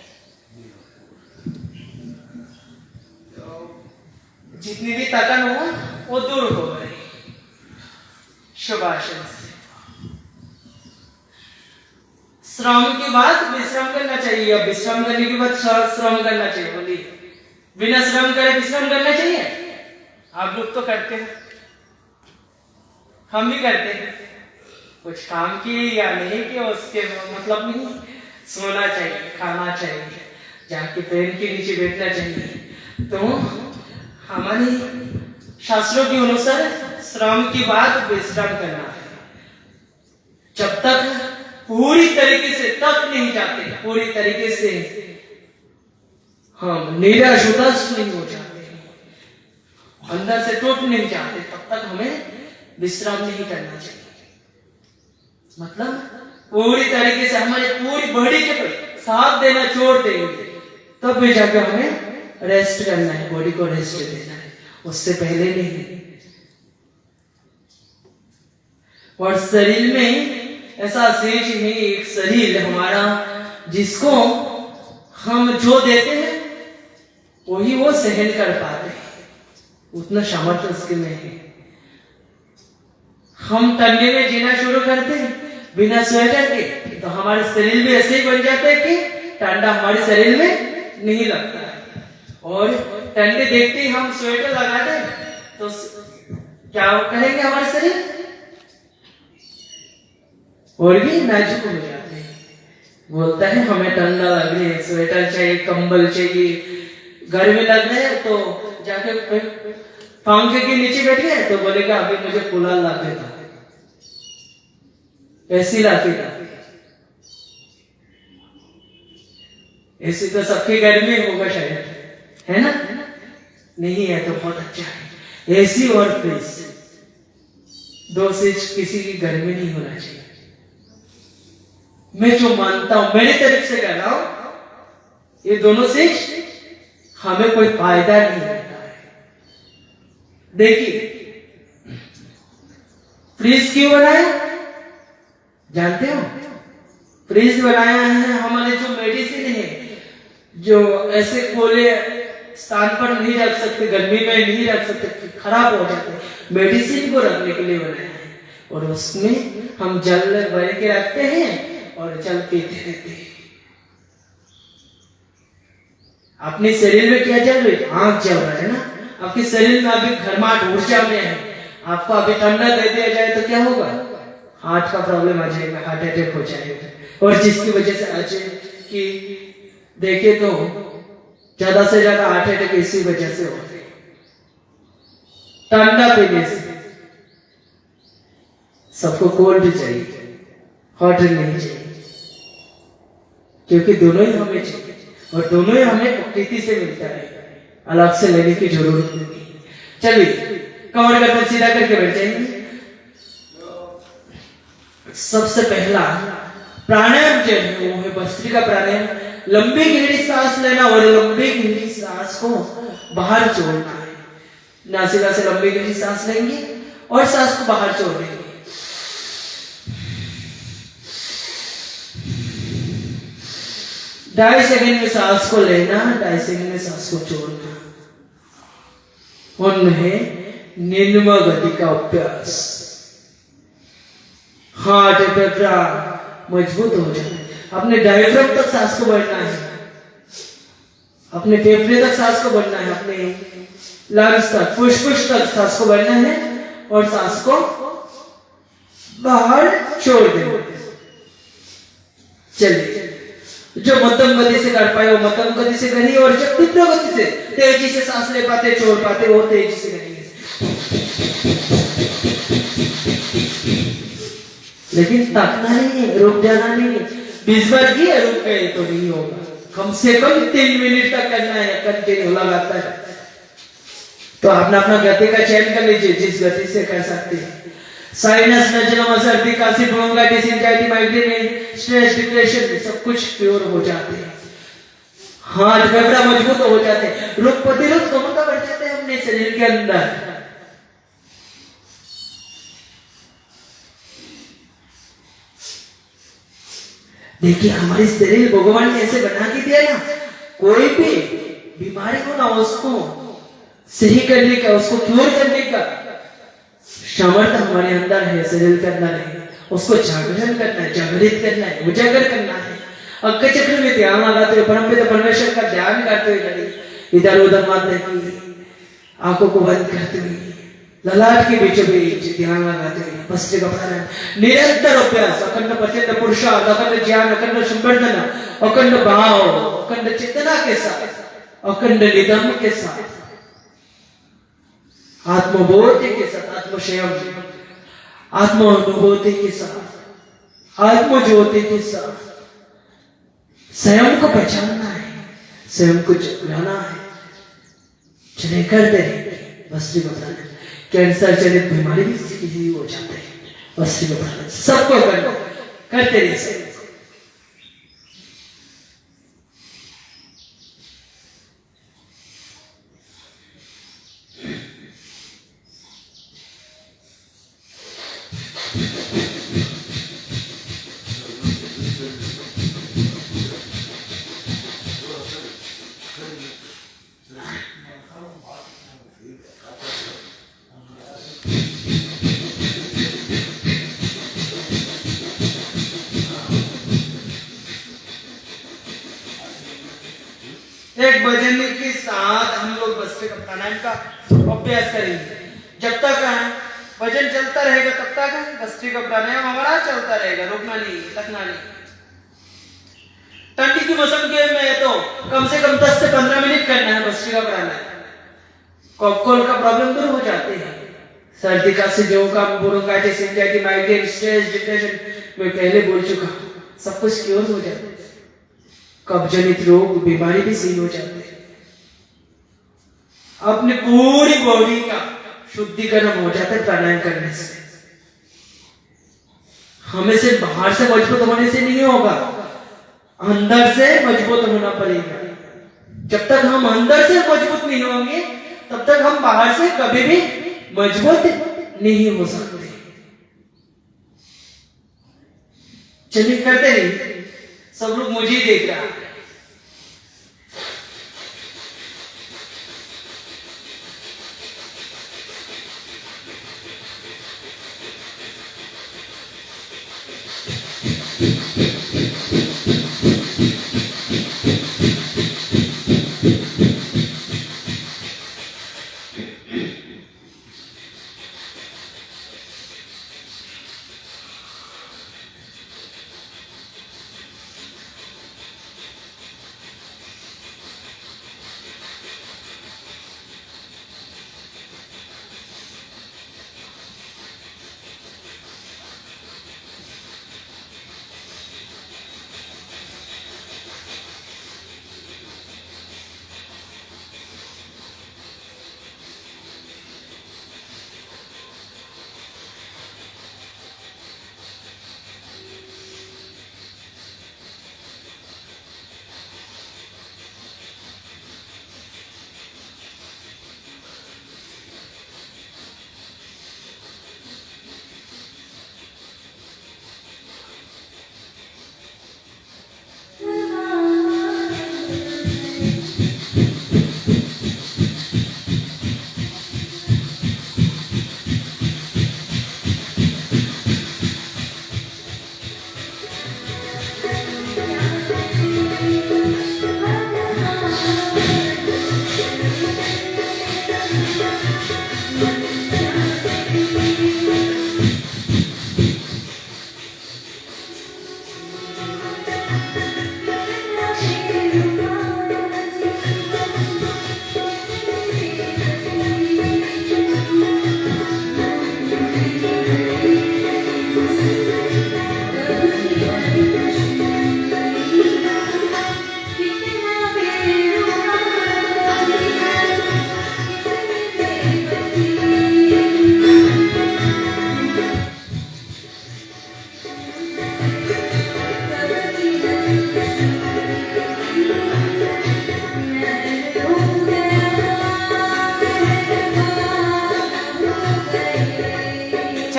जितनी भी थकन हो वो दूर हो गई। शुभाशय से श्रम के बाद विश्राम करना चाहिए। अब विश्राम करने के बाद श्रम करना चाहिए। बोलिए, बिना श्रम करे विश्राम करना चाहिए? आप लोग तो करते हैं, हम भी करते हैं। कुछ काम किए या नहीं किए उसके मतलब नहीं। सोना चाहिए, खाना चाहिए, जाके पैर के नीचे बैठना चाहिए। तो हमारे शास्त्रों के अनुसार श्रम के बाद विश्राम करना है। जब तक पूरी तरीके से तक नहीं जाते, पूरी तरीके से हम निराश उदास नहीं हो जाते, अंदर से टूट नहीं जाते, तब तक हमें विश्राम नहीं करना चाहिए। मतलब पूरी तरीके से हमारे पूरी बॉडी के साथ देना छोड़ देंगे, तब भी जाकर हमें रेस्ट करना है, बॉडी को रेस्ट देना है, उससे पहले नहीं। और शरीर में ऐसा शेष है एक शरीर हमारा, जिसको हम जो देते हैं वही वो सहन कर पाते हैं, उतना सामर्थ्य उसके में है। हम ठंडे में जीना शुरू करते हैं बिना स्वेटर के, तो हमारे शरीर में ऐसे ही बन जाता है कि ठंडा हमारे शरीर में नहीं लगता है। और ठंडे देखते ही हम स्वेटर लगाते हैं तो क्या करेंगे हमारे शरीर और भी नाजुक हो जाते हैं। बोलता है हमें ठंडा लग रही है, स्वेटर चाहिए, कंबल चाहिए। घर में लग रहे हैं तो जाके पंखे के नीचे बैठ गए तो बोलेगा अभी मुझे कूलर ला देगा, एसी ला देगा। एसी तो सबके घर में होगा शायद, है ना? नहीं है तो बहुत अच्छा है। एसी और फ्रिज दो चीज किसी के घर में नहीं होना चाहिए। मैं जो मानता हूं, मेरी तरफ से कह रहा हूं, ये दोनों से हमें कोई फायदा नहीं होता है। देखिए फ्रिज क्यों बनाया जानते हो? फ्रिज बनाया है हमारे जो मेडिसिन है, जो ऐसे कोले स्थान पर नहीं रख सकते, गर्मी में नहीं रख सकते, खराब हो जाते, मेडिसिन को रखने के लिए बनाया है। और उसमें हम जल भर के रखते हैं और जल पीते रहते हैं। अपने शरीर में क्या चल रही है? आंख चल रहा है ना? आपके शरीर में अभी गर्माहट ऊर्जा में है, आपको अभी ठंडा दे दिया जाए तो क्या होगा? हार्ट का प्रॉब्लम आ जाएगा, हार्ट अटैक हो जाएगा। और जिसकी वजह से आज की देखे तो ज्यादा से ज्यादा हार्ट अटैक इसी वजह से होते हैं, ठंडा पीने से। सबको कोल्ड चाहिए, हॉट नहीं चाहिए, क्योंकि दोनों ही हमें चाहिए और दोनों ही हमें प्रकृति से मिलता है, अलग से लेने की जरूरत नहीं। चलिए कमर गर्दन सीधा करके बैठ जाएंगे। सबसे पहला प्राणायाम जो है वो है भस्त्रिका प्राणायाम। लंबी गहरी सांस लेना और लंबी गहरी सांस को बाहर छोड़ना है। नासिका से लंबी गहरी सांस लेंगे और सांस को बाहर छोड़ देंगे। 2.5 सेकंड में सांस को लेना, 2.5 सेकंड में सांस को छोड़ना। उन्हें निम्न गति का अभ्यास। हार्ट डायफ्राम मजबूत हो जाए। अपने डायफ्राम तक सांस को बढ़ना है, अपने फेफड़े तक सांस को बढ़ना है, अपने लंग्स तक, फुसफुस तक सांस को बढ़ना है और सांस को बाहर छोड़ देना। चलिए जो मध्यम गति से कर पाए वो मध्यम गति से करिए और जो तीव्र गति से तेजी से सांस ले पाते छोड़ पाते वो तेजी से करिए। लेकिन ताकना नहीं है, रुक जाना नहीं है। 20 बार किए रुक गए तो नहीं होगा, कम से कम 3 मिनट तक करना है, कंटिन्यू लगातार। तो अपना अपना गति का चयन कर लीजिए, जिस गति से कर सकते हैं। साइनस, नजला, सर्दी, खांसी, bronchitis, anxiety, migraine, stress, depression सब कुछ प्योर हो जाते हैं। हाथ फेफड़ा मजबूत हो जाते हैं, रोग प्रतिरोध क्षमता बढ़ जाते हैं अपने शरीर के अंदर। देखिए हमारे शरीर भगवान ने ऐसे बना के दिया ना, कोई भी बीमारी हो ना उसको सही करने का, उसको क्योर करने का सामर्थ्य हमारे अंदर है, शरीर के अंदर है। उसको जागरण करना है, जागृत करना है, उजागर करना है। अक्क चक्र में ध्यान लगाते हुए परमपिता परमेश्वर का ध्यान करते हुए करिए, इधर उधर मत देखिए, आंखों को बंद करते हुए ललाट के बीचों बीच ध्यान लगाते हुए भस्त्रिका प्राणायाम निरंतर अभ्यास, अखंड प्रचंड पुरुषार्थ, अखंड ज्ञान, अखंड संवर्धन, अखंड भाव, अखंड चेतना के साथ, अखंड निधम के साथ, आत्मबोध के साथ, आत्मशयम, आत्मानुभूति के साथ, आत्मज्योति के साथ स्वयं को पहचानना है, स्वयं को जाना है। चले करते रहिए भस्त्रिका प्राणायाम। कैंसर जनित बीमारी भी किसी हो जाते हैं, भस्त्रिका प्राणायाम सबको करते रहिए। एक भजन के साथ हम लोग भस्त्रिका प्राणायाम का अभ्यास करेंगे। जब तक भजन चलता रहेगा तब तक भस्त्रिका प्राणायाम हमारा चलता रहेगा, रुकना नहीं, थकना नहीं। ठंडी की मौसम के में तो कम से कम 10 से 15 मिनट करना है भस्त्रिका प्राणायाम। कॉल का प्रॉब्लम दूर हो जाते हैं, सर्दी खांसी, जुकाम, bronchitis, anxiety, migraine, stress, depression मैं पहले बोल चुका, सब कुछ क्योर हो जाता है। कब्ज जनित रोग बीमारी भी सही हो जाते हैं। अपनी पूरी बॉडी का शुद्धिकरण हो जाता है प्राणायाम करने से। हमें से बाहर से मजबूत होने से नहीं होगा, अंदर से मजबूत होना पड़ेगा। जब तक हम अंदर से मजबूत नहीं होंगे तब तक हम बाहर से कभी भी मजबूत नहीं हो सकते। चलिए करते रहिए, सब लोग मुझे ही देख रहा है।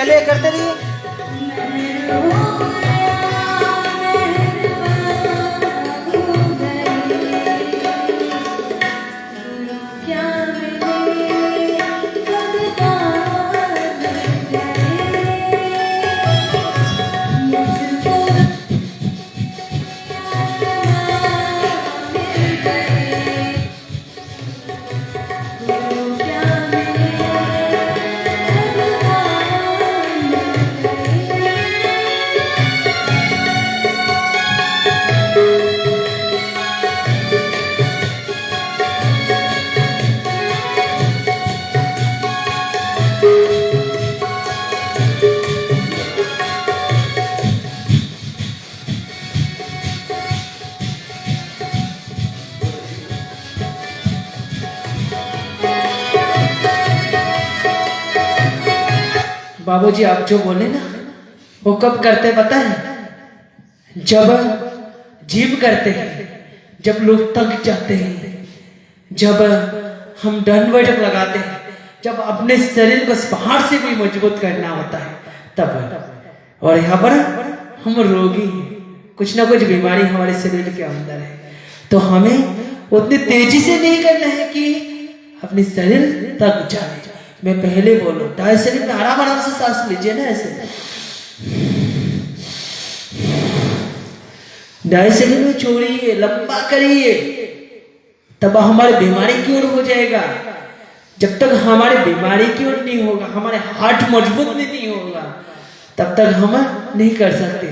चलिए करते रहिए। बाबूजी आप जो बोले ना वो कब करते पता है? जब जिम करते हैं, जब लोग थक जाते हैं, जब हम दंड बैठक लगाते हैं, जब अपने शरीर को बाहर से भी मजबूत करना होता है तब। और यहाँ पर हम रोगी हैं, कुछ ना कुछ बीमारी हमारे शरीर के अंदर है, तो हमें उतनी तेजी से नहीं करना है कि अपनी शरीर थक जाए। मैं पहले बोलूं दाएं शरीर में आराम आराम से सांस लीजिए ना, ऐसे दाएं शरीर में छोड़िए, लंबा करिए, तब हमारी बीमारी क्योर हो जाएगा। जब तक हमारी बीमारी क्योर नहीं होगा, हमारे हार्ट मजबूत नहीं होगा, तब तक हम नहीं कर सकते।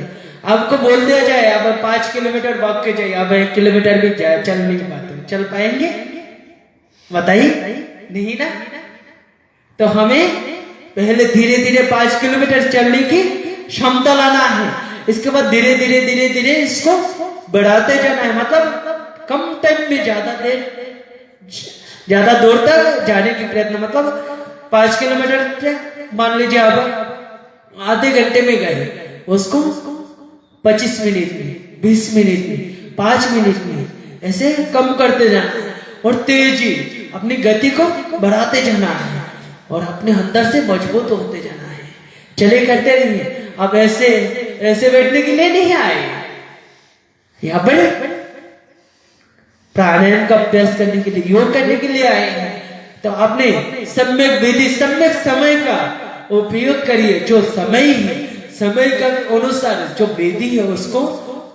आपको बोल दिया जाए अब 5 किलोमीटर वॉक के जाइए, अब 1 किलोमीटर भी चल नहीं पाते, चल पाएंगे? बताइए, नहीं ना। तो हमें पहले धीरे धीरे 5 किलोमीटर चलने की क्षमता लाना है, इसके बाद धीरे धीरे धीरे धीरे इसको बढ़ाते जाना है। मतलब कम टाइम में ज्यादा दूर तक जाने की प्रयत्न। मतलब 5 किलोमीटर मान लीजिए आप आधे घंटे में गए, उसको 25 मिनट में, 20 मिनट में, 5 मिनट में ऐसे कम करते जाना है और तेजी अपनी गति को बढ़ाते जाना है और अपने अंदर से मजबूत होते जाना है। चले करते रहिए। अब ऐसे ऐसे बैठने के लिए नहीं आए, यहाँ पर प्राणायाम का अभ्यास करने के लिए, योग करने के लिए आए हैं। तो आपने सम्यक विधि, सम्यक समय का उपयोग करिए। जो समय है, समय के अनुसार जो विधि है उसको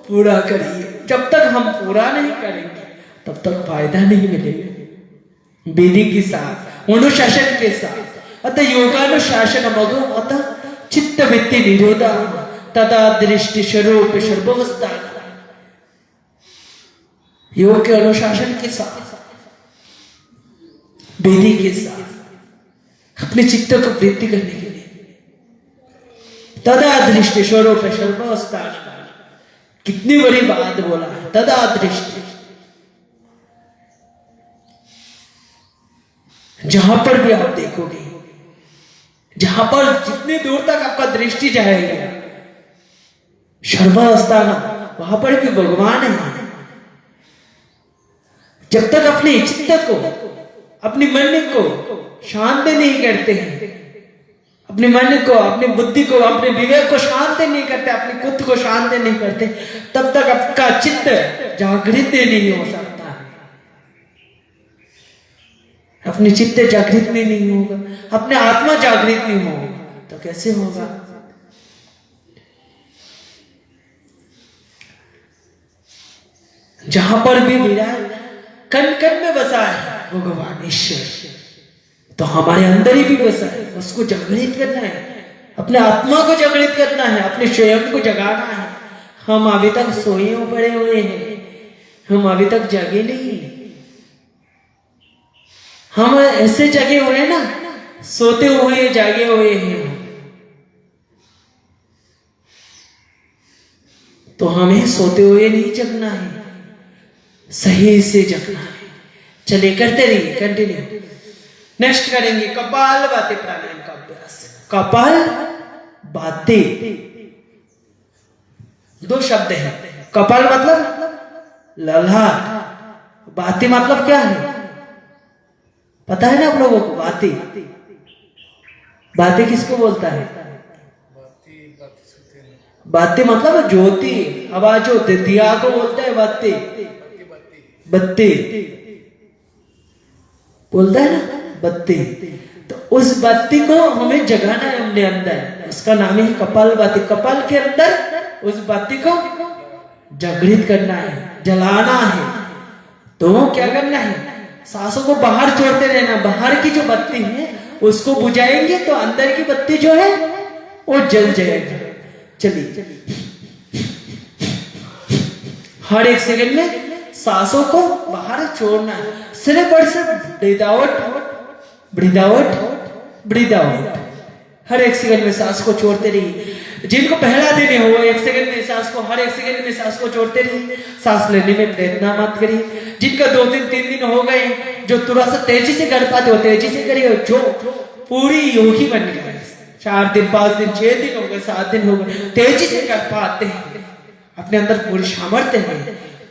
पूरा करिए। जब तक हम पूरा नहीं करेंगे तब तक फायदा नहीं मिलेगा। विधि के साथ, अनुशासन के साथ। अतः योगानुशासन मगो अतः चित्त वृत्ति निरोधा तथा दृष्टि स्वरूप सर्वावस्था। योग के अनुशासन के साथ, विधि के साथ अपने चित्त को वृद्धि करने के लिए तदा दृष्टि स्वरूप सर्वावस्था। कितनी बड़ी बात बोला है, तदा दृष्टि। जहां पर भी आप देखोगे, जहां पर जितनी दूर तक आपका दृष्टि जाएगा, सर्वावस्थान, वहां पर भी भगवान है। जब तक अपने चित्त को, अपने मन को शांत नहीं करते हैं, अपने मन को, अपनी बुद्धि को, अपने विवेक को शांत नहीं करते, अपने खुद को शांत नहीं करते, तब तक आपका चित्त जागृत नहीं हो सकता। अपने चित्त जागृत में नहीं होगा, अपने आत्मा जागृत नहीं होगा, तो कैसे होगा? जहां पर भी विराट कण कण में बसा है भगवान ईश्वर, तो हमारे अंदर ही भी बसा है। उसको जागृत करना है, अपने आत्मा को जागृत करना है, अपने स्वयं को जगाना है। हम अभी तक सोए पड़े हुए हैं, हम अभी तक जागे नहीं। हम ऐसे जगे हुए हैं ना, सोते हुए जागे हुए हैं। तो हमें सोते हुए नहीं जगना है, सही से जगना है। चलिए करते रहिए, कंटिन्यू। नेक्स्ट करेंगे कपाल भाती प्राणायाम का अभ्यास। कपाल भाती 2 शब्द है। कपाल मतलब ललाट, भाती मतलब क्या है पता है ना आप लोगों को? भाती, भाती किसको बोलता है? बत्ती मतलब ज्योति, आवाज होती, दिया को बोलते हैं बत्ती, बत्ती बोलता है ना, बत्ती। तो उस बत्ती को हमें जगाना है अपने अंदर, उसका नाम है कपाल बत्ती। कपाल के अंदर उस बत्ती को जागृत करना है, जलाना है। तो क्या करना है, सांसों को बाहर छोड़ते रहना। बाहर की जो बत्ती है उसको बुझाएंगे तो अंदर की बत्ती जो है वो जल जाएगा। चलिए, हर एक सेकंड में सांसों को बाहर छोड़ना है। सिर्फ और सिर्फ breathe out, breathe out, breathe out. हर एक सेकंड में सांस को छोड़ते रहिए। जिनको पहला दिन हो एक सेकंड में सांस को, हर एक सेकंड में सांस को छोड़ते रहिए। सांस लेने में प्रयत्न मत करिए। जिनका 2 दिन 3 दिन हो गए, जो थोड़ा सा तेजी से कर पाते हो तेजी से करिए। जो पूरी योगी बन गए, 4 दिन 5 दिन 6 दिन हो गए, 7 दिन हो गए, तेजी से कर पाते हैं, अपने अंदर पूरी सामर्थ्य है,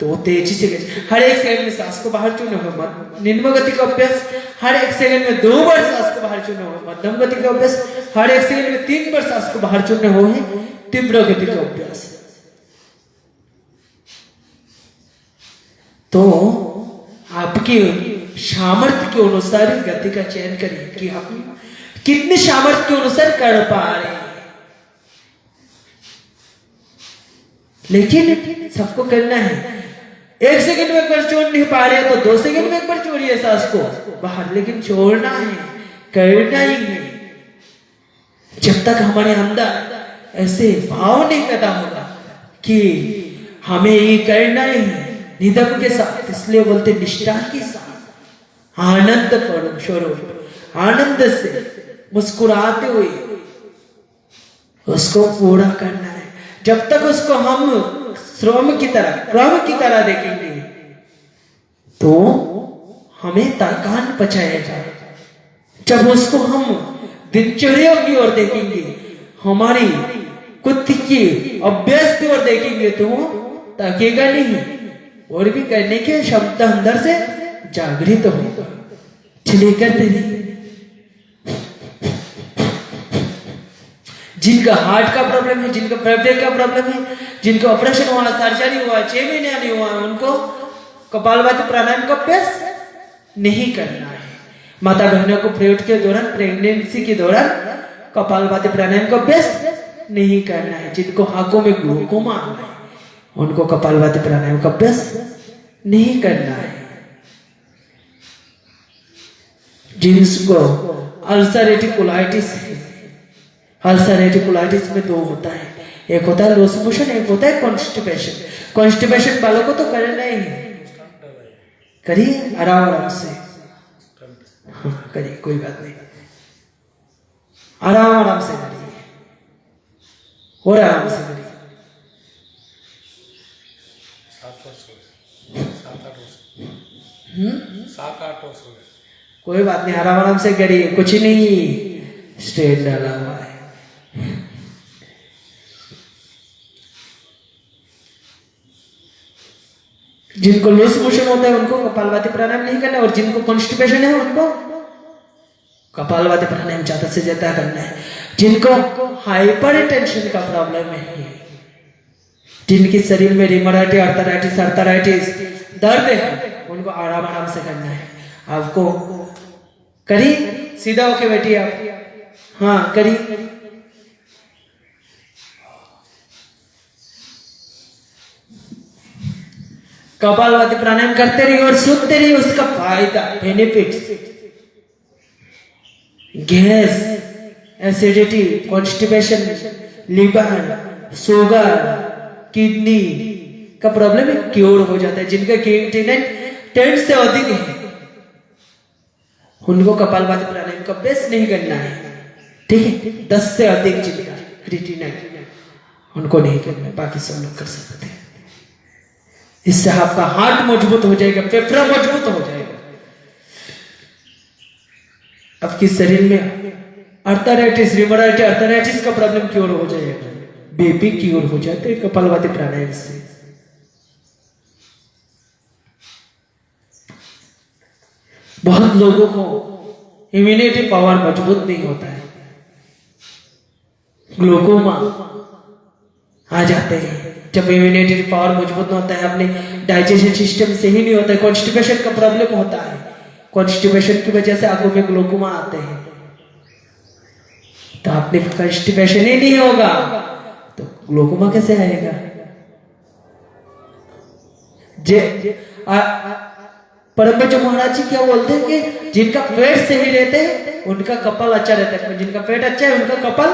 तो वो तेजी से हर एक सेकंड में सांस को बाहर चुने हो। निम्न गति का अभ्यास हर एक सेकंड में 2 बार सांस को बाहर चुने हो। मध्यम गति का अभ्यास हर एक सेकंड में 3 बार सांस को बाहर चुने हो है तीव्र गति का अभ्यास। तो आपकी सामर्थ्य के अनुसार गति का चयन करिए कि आप कितने सामर्थ्य के अनुसार कर पा रहे हैं। लेकिन सबको करना है। 1 सेकंड में एक बार छोड़ नहीं पा रहे तो 2 सेकंड में एक बार छोड़िए सांस को बाहर, लेकिन छोड़ना है, करना ही है। जब तक हमारे अंदर ऐसे भाव नहीं पैदा होगा कि हमें ये करना ही है निधम के साथ, इसलिए बोलते निष्ठा के साथ, आनंद करो स्वरूप, आनंद से मुस्कुराते हुए उसको पूरा करना है। जब तक उसको हम श्रम की तरह, क्रम की तरह देखेंगे तो हमें थकान पचाया जाएगा। जब उसको हम दिनचर्या की ओर देखेंगे, हमारी खुद की अभ्यास की ओर देखेंगे तो थकेगा नहीं और भी करने की क्षमता अंदर से जागृत होगा। चलिए करते नहीं। जिनका हार्ट का प्रॉब्लम है, जिनका फेफड़े का प्रॉब्लम है, जिनको ऑपरेशन हुआ, सर्जरी हुआ, 6 महीने नहीं हुआ, उनको कपालभाति प्राणायाम का अभ्यास नहीं करना है। माता बहनों को पीरियड के दौरान, प्रेगनेंसी के दौरान कपालभाति प्राणायाम का अभ्यास नहीं करना है। जिनको आंखों में ग्लूकोमा है उनको कपालभाति प्राणायाम का अभ्यास नहीं करना है। जिनको अल्सरेटिव कोलाइटिस है, अल्सरेटिव कोलाइटिस में 2 होता है, एक होता है लूज मोशन, एक होता है कॉन्स्टिपेशन। कॉन्स्टिपेशन वालों को तो करना ही है, करिए आराम आराम से, हाँ करिए, कोई बात नहीं, आराम आराम से करिए और आराम से करिए। 7-8 वर्ष हो गए। कोई बात नहीं, आराम आराम से करिए, कुछ नहीं, स्ट्रेट डाला हुआ है। जिनको लूज मोशन होता है उनको कपालभाति प्राणायाम नहीं करना, और जिनको कॉन्स्टिपेशन है उनको कपालभाति प्राणायाम ज्यादा से ज्यादा करना है। जिनको हाइपरटेंशन का प्रॉब्लम है, जिनके शरीर में रिमोटाइटिस, आर्थराइटिस दर्द है, उनको आराम आराम से करना है। आपको करिए, सीधा होके बैठिए आप, हाँ करिए। कपालभाति प्राणायाम करते रहिए और सुनते रहिए, उसका फायदा, benefits, gas, acidity, constipation, liver, sugar, kidney का प्रॉब्लम है क्योर हो जाता है। जिनका क्रिएटिनिन 10 से अधिक है उनको कपालभाति प्राणायाम का अभ्यास नहीं करना है, ठीक है। 10 से अधिक जिनका क्रिएटिनिन उनको नहीं करना है, बाकी सब लोग कर सकते हैं। इससे आपका हार्ट मजबूत हो जाएगा, फेफड़ा मजबूत हो जाएगा, आपके शरीर में आर्थराइटिस, रिमोटाइटिस, आर्थराइटिस का प्रॉब्लम क्योर हो जाएगा, बीपी क्योर हो जाते हैं कपालभाति प्राणायाम से। बहुत लोगों को इम्यूनिटी पावर मजबूत नहीं होता है, ग्लूकोमा, आ जाते हैं। जब इम्यूनिटी पावर मजबूत नहीं होता है, अपने डाइजेशन सिस्टम सही नहीं होता है, कॉन्स्टिपेशन का प्रॉब्लम होता है, कॉन्स्टिपेशन की वजह से आंखों में ग्लोकोमा आते हैं। तो आपने कॉन्स्टिपेशन ही नहीं होगा तो ग्लोकोमा कैसे आएगा? परम पूज्य महाराज जी क्या बोलते हैं कि जिनका पेट सही रहते हैं उनका कपाल अच्छा रहता है, जिनका पेट अच्छा है उनका कपाल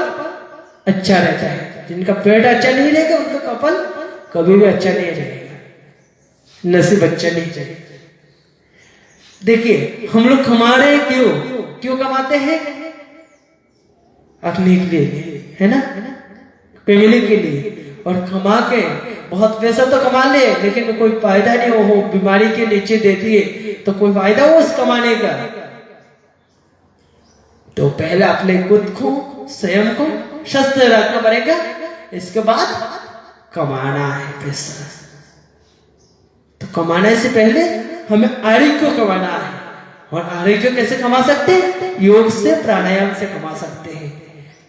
अच्छा रहता है, जिनका पेट अच्छा नहीं रहेगा उनका कपाल कभी भी अच्छा नहीं रहेगा, नसीब अच्छा नहीं रहेगा। देखिए हम लोग कमा रहे हैं, क्यों कमाते हैं? अपने के लिए, है ना, फैमिली के लिए। और कमा के बहुत पैसा तो कमा ले लेकिन कोई फायदा नहीं हो, बीमारी के नीचे देती है तो कोई फायदा हो उस कमाने का? तो पहले अपने खुद को, स्वयं को स्वस्थ रखना पड़ेगा, इसके बाद कमाना है पैसा। तो कमाने से पहले हमें आरोग्य को कमाना है। और आरोग्य कैसे कमा सकते हैं? योग से, प्राणायाम से कमा सकते हैं।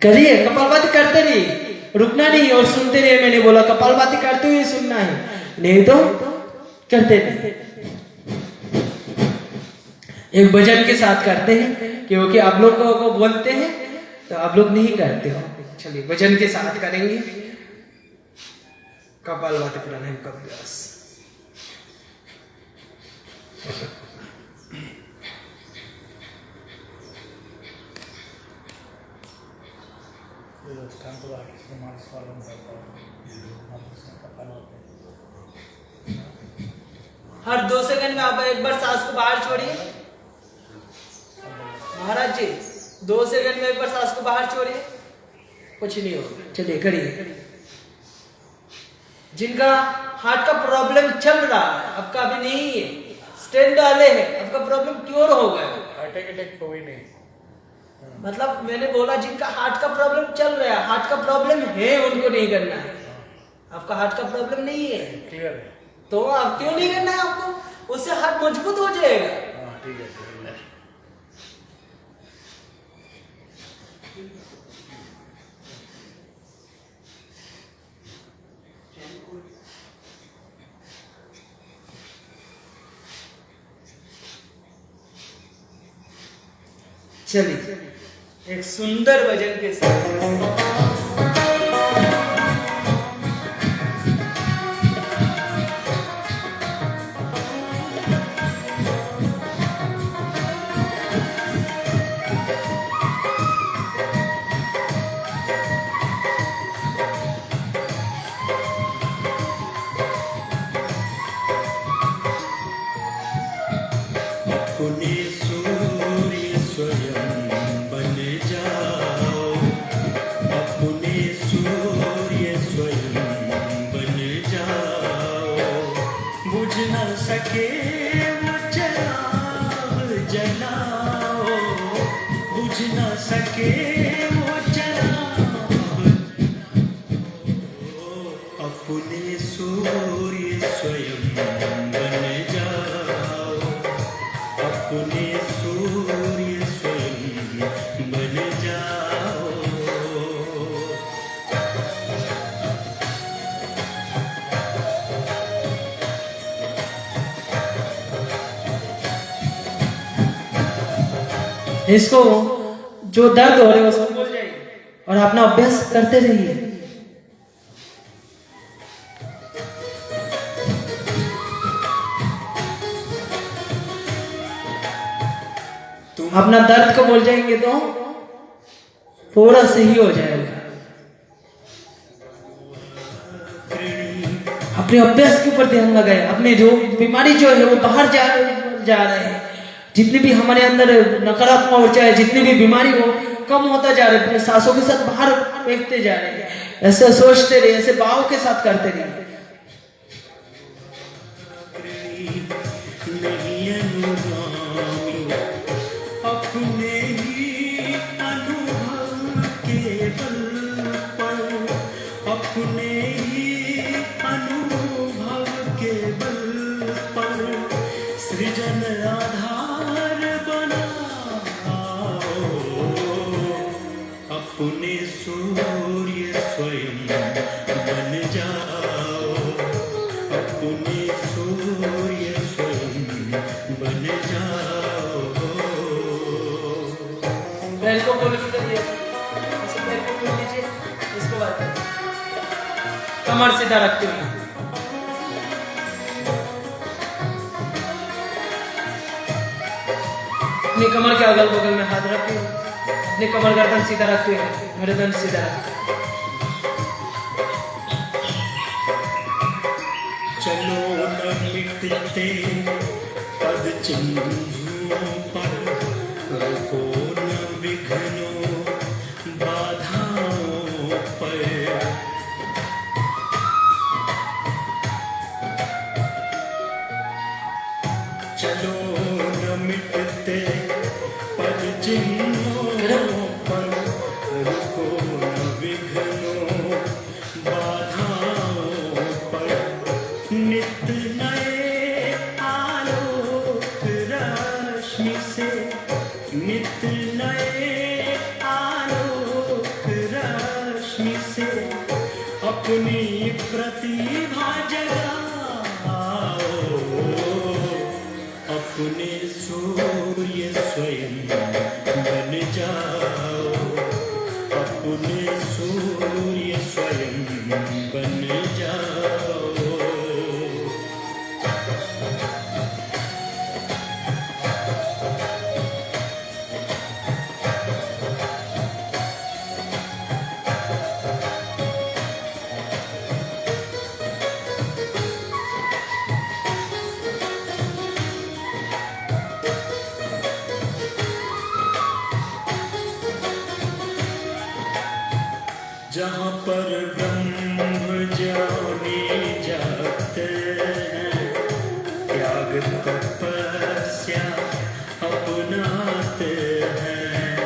करिए, कपालभाति करते रहिए, रुकना नहीं और सुनते रहिए। मैंने बोला कपालभाति करते हुए सुनना है, नहीं तो करते नहीं। एक भजन के साथ करते हैं क्योंकि आप लोग को बोलते हैं तो आप लोग नहीं करते हो। चलिए भजन के साथ करेंगे कपालभाति प्राणायाम का अभ्यास। हर 2 सेकंड में आप एक बार सांस को बाहर छोड़िए। महाराज जी 2 सेकंड में एक बार सांस को बाहर छोड़िए, कुछ नहीं होगा। चलिए करिए। जिनका हार्ट का प्रॉब्लम चल रहा है, आपका अभी नहीं है, स्टेंट डाले हैं, आपका प्रॉब्लम क्योर हो गया, अटैक कोई नहीं, मतलब मैंने बोला जिनका हार्ट का प्रॉब्लम चल रहा है, हार्ट का प्रॉब्लम है, उनको नहीं करना है। आपका हार्ट का प्रॉब्लम नहीं है, क्लियर है, तो आप क्यों नहीं करना है? आपको उससे हार्ट मजबूत हो जाएगा। ठीक है। चलिए एक सुंदर भजन के साथ अपने सूर्य स्वयं बन जाओ, अपने सूर्य स्वयं बन जाओ। बुझ न सके वो चिराग जलाओ, बुझ न सके वो चिराग। अपने सूर्य स्वयं बन जाओ, अपने सूर्य स्वयं बन जाओ। इसको जो दर्द हो रहे हो उसको भूल जाइए और अपना अभ्यास करते रहिए। अपना दर्द को भूल जाएंगे तो पूरा सही हो जाएगा। अपने अभ्यास के ऊपर ध्यान लगाए। अपने जो बीमारी जो है वो बाहर जा रहे हैं। जितनी भी हमारे अंदर नकारात्मक ऊर्जा है, जितनी भी बीमारी हो, कम होता जा रहा है। अपने सांसों के साथ बाहर फेंकते जा रहे हैं। ऐसे सोचते रहिए, ऐसे भाव के साथ करते रहिए। अपने ही अनुभव के बल पर, अपने ही अनुभव के बल पर सृजन आधार बनाओ। अपने सूर्य स्वयं बन जाओ, अपने सूर्य स्वयं बन जाओ। पैर को गोल कीजिए, ऐसे पैर को गोल कीजिए, इसको बाद कमर सीधा रखते हुए अपनी कमर के अगल बगल में हाथ रखते हुए अपनी कमर गर्दन सीधा रखते हुए गर्दन सीधा रखते हुए चलो न मिटते पद चिन्हों पर, रुको न विघ्नों बाधाओं पर। चलो न मिटते पद चिन्हों पर, रुको न विघ्नों बाधाओं पर। नित नए आलोक रश्मि से, नित नए आलोक रश्मि से अपनी प्रतिभा जगाओ, अपने सूर्य स्वयं बन जाओ, अपने सूर्य स्वयं बन जाओ। जहाँ पर ब्रह्म जाने जाते हैं, त्याग तपस्या अपनाते हैं।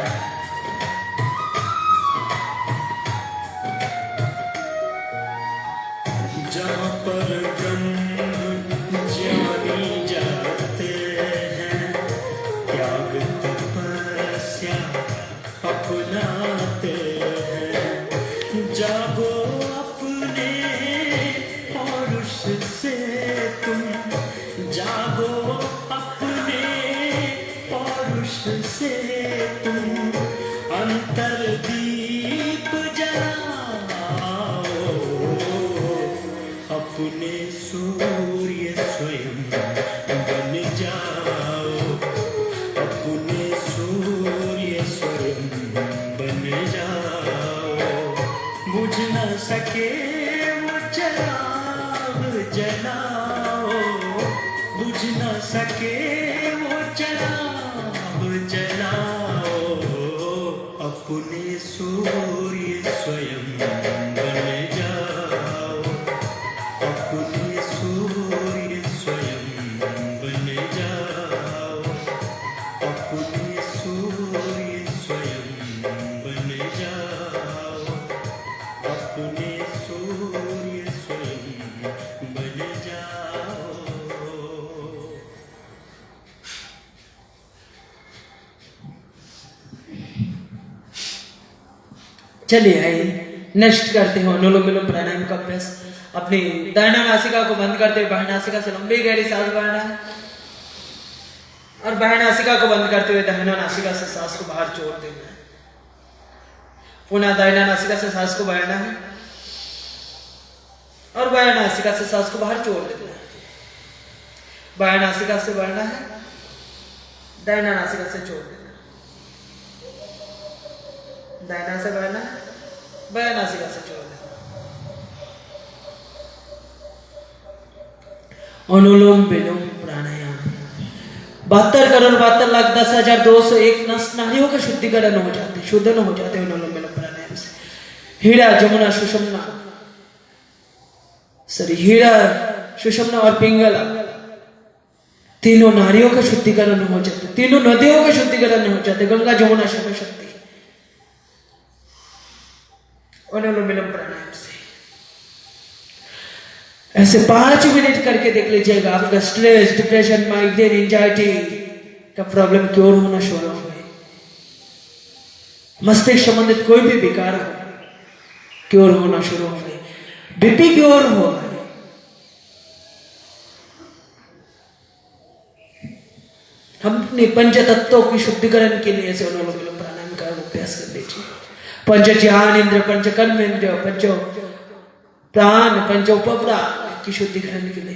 जहाँ पर ब्रह्म जाने जाते हैं, त्याग तपस्या अपनाते हैं। जागो अपने पौरुष से तुम, जागो अपने पौरुष से तुम, अंतर दीप जलाओ, अपने सूर्य स्वयं बन जाओ, अपने सूर्य स्वयं बन जाओ। बुझ न सके वो चिराग जलाओ, बुझ न सके वो चिराग जलाओ, अपने सूर्य स्वयं बन जाओ, अपने सूर्य स्वयं बन जाओ, अपने सूर्य स्वयं बन जाओ, अपने सूर्य स्वयं बन जाओ। चलिए आइए नेक्स्ट करते हैं अनुलोम विलोम प्राणायाम का अभ्यास। अपनी दाहिना नासिका को बंद करते हुए बाएं नासिका से लंबी गहरी सांस भरना है और बाएं नासिका को बंद करते हुए दाहिना नासिका से सांस को बाहर छोड़ देना है। पुनः दाहिना नासिका से सांस को भरना है और बाएं नासिका से सांस को बाहर छोड़ देना है। बाएं नासिका से भरना है, दाहिना नासिका से छोड़ देना है। दाहिना से भरना है, बाएं नासिका से छोड़ देना। अनुलोम विलोम प्राणायाम 72 करोड़ 72,72,10,201 नस नाड़ियों का शुद्धिकरण हो जाते, शुद्धन हो जाते अनुलोम विलोम प्राणायाम से। हीरा, जमुना, सुषुम्ना, हीरा, सुषुम्ना और पिंगला तीनों नारियों का शुद्धिकरण हो जाते, तीनों नदियों का शुद्धिकरण हो जाते। गंगा, जमुना, सरस्वती अनुलोम विलोम प्राणायाम से। ऐसे 5 मिनट करके देख लीजिएगा, आपका स्ट्रेस, डिप्रेशन, माइग्रेन, एंजाइटी का प्रॉब्लम क्योर होना शुरू हो गए। मस्तिष्क संबंधित कोई भी विकार क्योर होना शुरू हो गए। बीपी की ओर हो गए। हम अपने पंच तत्वों की शुद्धिकरण के लिए ऐसे अनुलोम विलोम प्राणायाम का अभ्यास कर लीजिए। पंच ज्ञान इंद्र, पंच कर्म इंद्र, पंच प्राण, पंच उपप्राण की शुद्धिकरण के लिए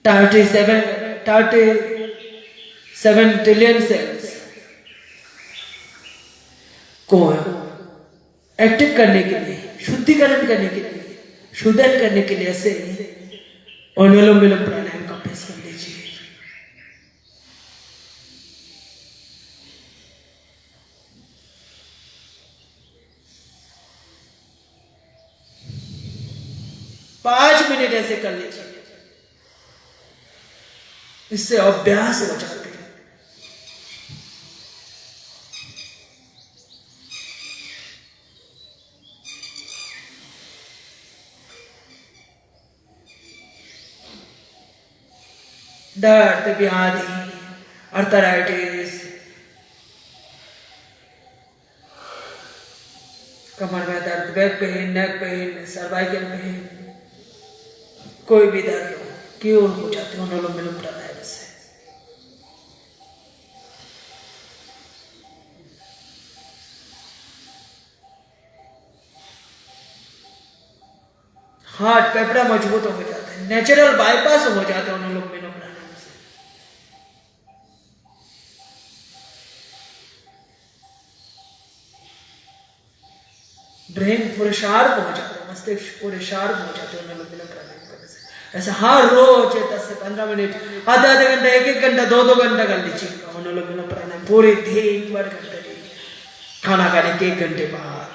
37 ट्रिलियन सेल्स को एक्टिव करने के लिए, शुद्धिकरण करने के लिए, शुद्धन करने के लिए ऐसे अनुलोम विलोम प्राणायाम का अभ्यास कर लीजिए। पांच मिनट ऐसे कर लीजिए, इससे अभ्यास हो जाते हैं। दर्द, व्याधि, अर्थराइटिस, कमर में दर्द, back pain, neck pain, cervical pain, कोई भी दर्द हो, क्योर हो जाते हैं अनुलोम विलोम प्राणायाम से। हार्ट फेफड़ा मजबूत हो जाते हैं, नेचुरल बाईपास हो जाते हैं अनुलोम विलोम प्राणायाम से। ब्रेन पूरे शार्प हो जाते हैं, मस्तिष्क पूरे शार्प हो जाते हैं अनुलोम विलोम प्राणायाम करने से। ऐसा हर रोज 10 से 15 मिनट, आधे घंटा, 1 घंटा, 2 घंटा कर लीजिए अनुलोम विलोम प्राणायाम पूरे दिन भर करते रहिए। खाना खाने के 1 घंटे बाद,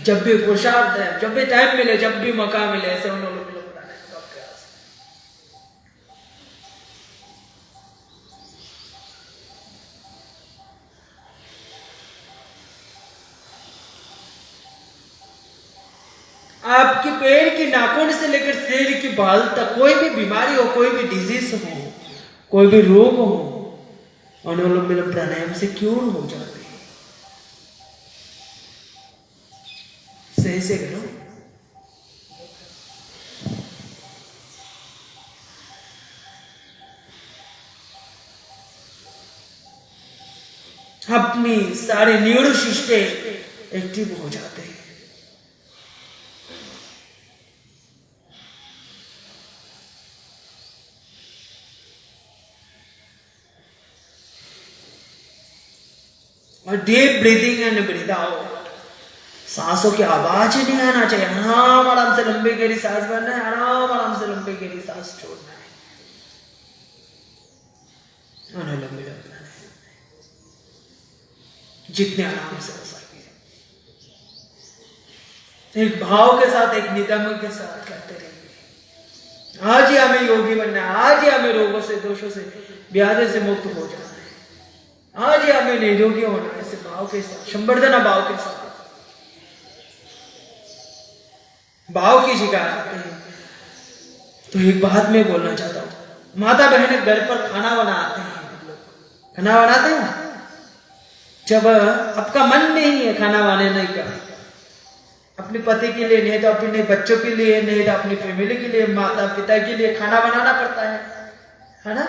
जब भी पुरुषार्थ है, जब भी टाइम मिले, जब भी मौका मिले, ऐसे अनुलोम विलोम प्राणायाम का अभ्यास। आपके पेड़ की नाखून से लेकर शरीर की बाल तक कोई भी बीमारी हो, कोई भी डिजीज हो, कोई भी रोग हो, अनुलोम विलोम प्राणायाम से क्योर हो जाते हैं। सही से करो। अपनी सारे न्यूरो सिस्टम एक्टिव हो जाते हैं। और deep breathing and breathe out, सांसों की आवाज ही नहीं आना चाहिए। आराम आराम से लंबी गहरी सांस भरना है, आराम आराम से लंबी गहरी सांस छोड़ना है। अनुलोम विलोम प्राणायाम जितने आराम से हो सके, एक भाव के साथ, एक निदम के साथ करते रहिए। आज ही हमें योगी बनना है, आज ही हमें रोगों से, दोषों से, व्याधि से मुक्त हो जाना है, आज ही हमें निरोगी होना है। ऐसे भाव के साथ, संवर्धना भाव के साथ भाव की शिकार आते हैं। तो एक बात मैं बोलना चाहता हूँ, माता बहन घर पर खाना बनाते हैं, खाना बनाते हैं। जब आपका मन नहीं है खाना बनाने का, अपने पति के लिए, नहीं तो अपने बच्चों के लिए, नहीं तो अपनी फैमिली के लिए, माता पिता के लिए खाना बनाना पड़ता है ना।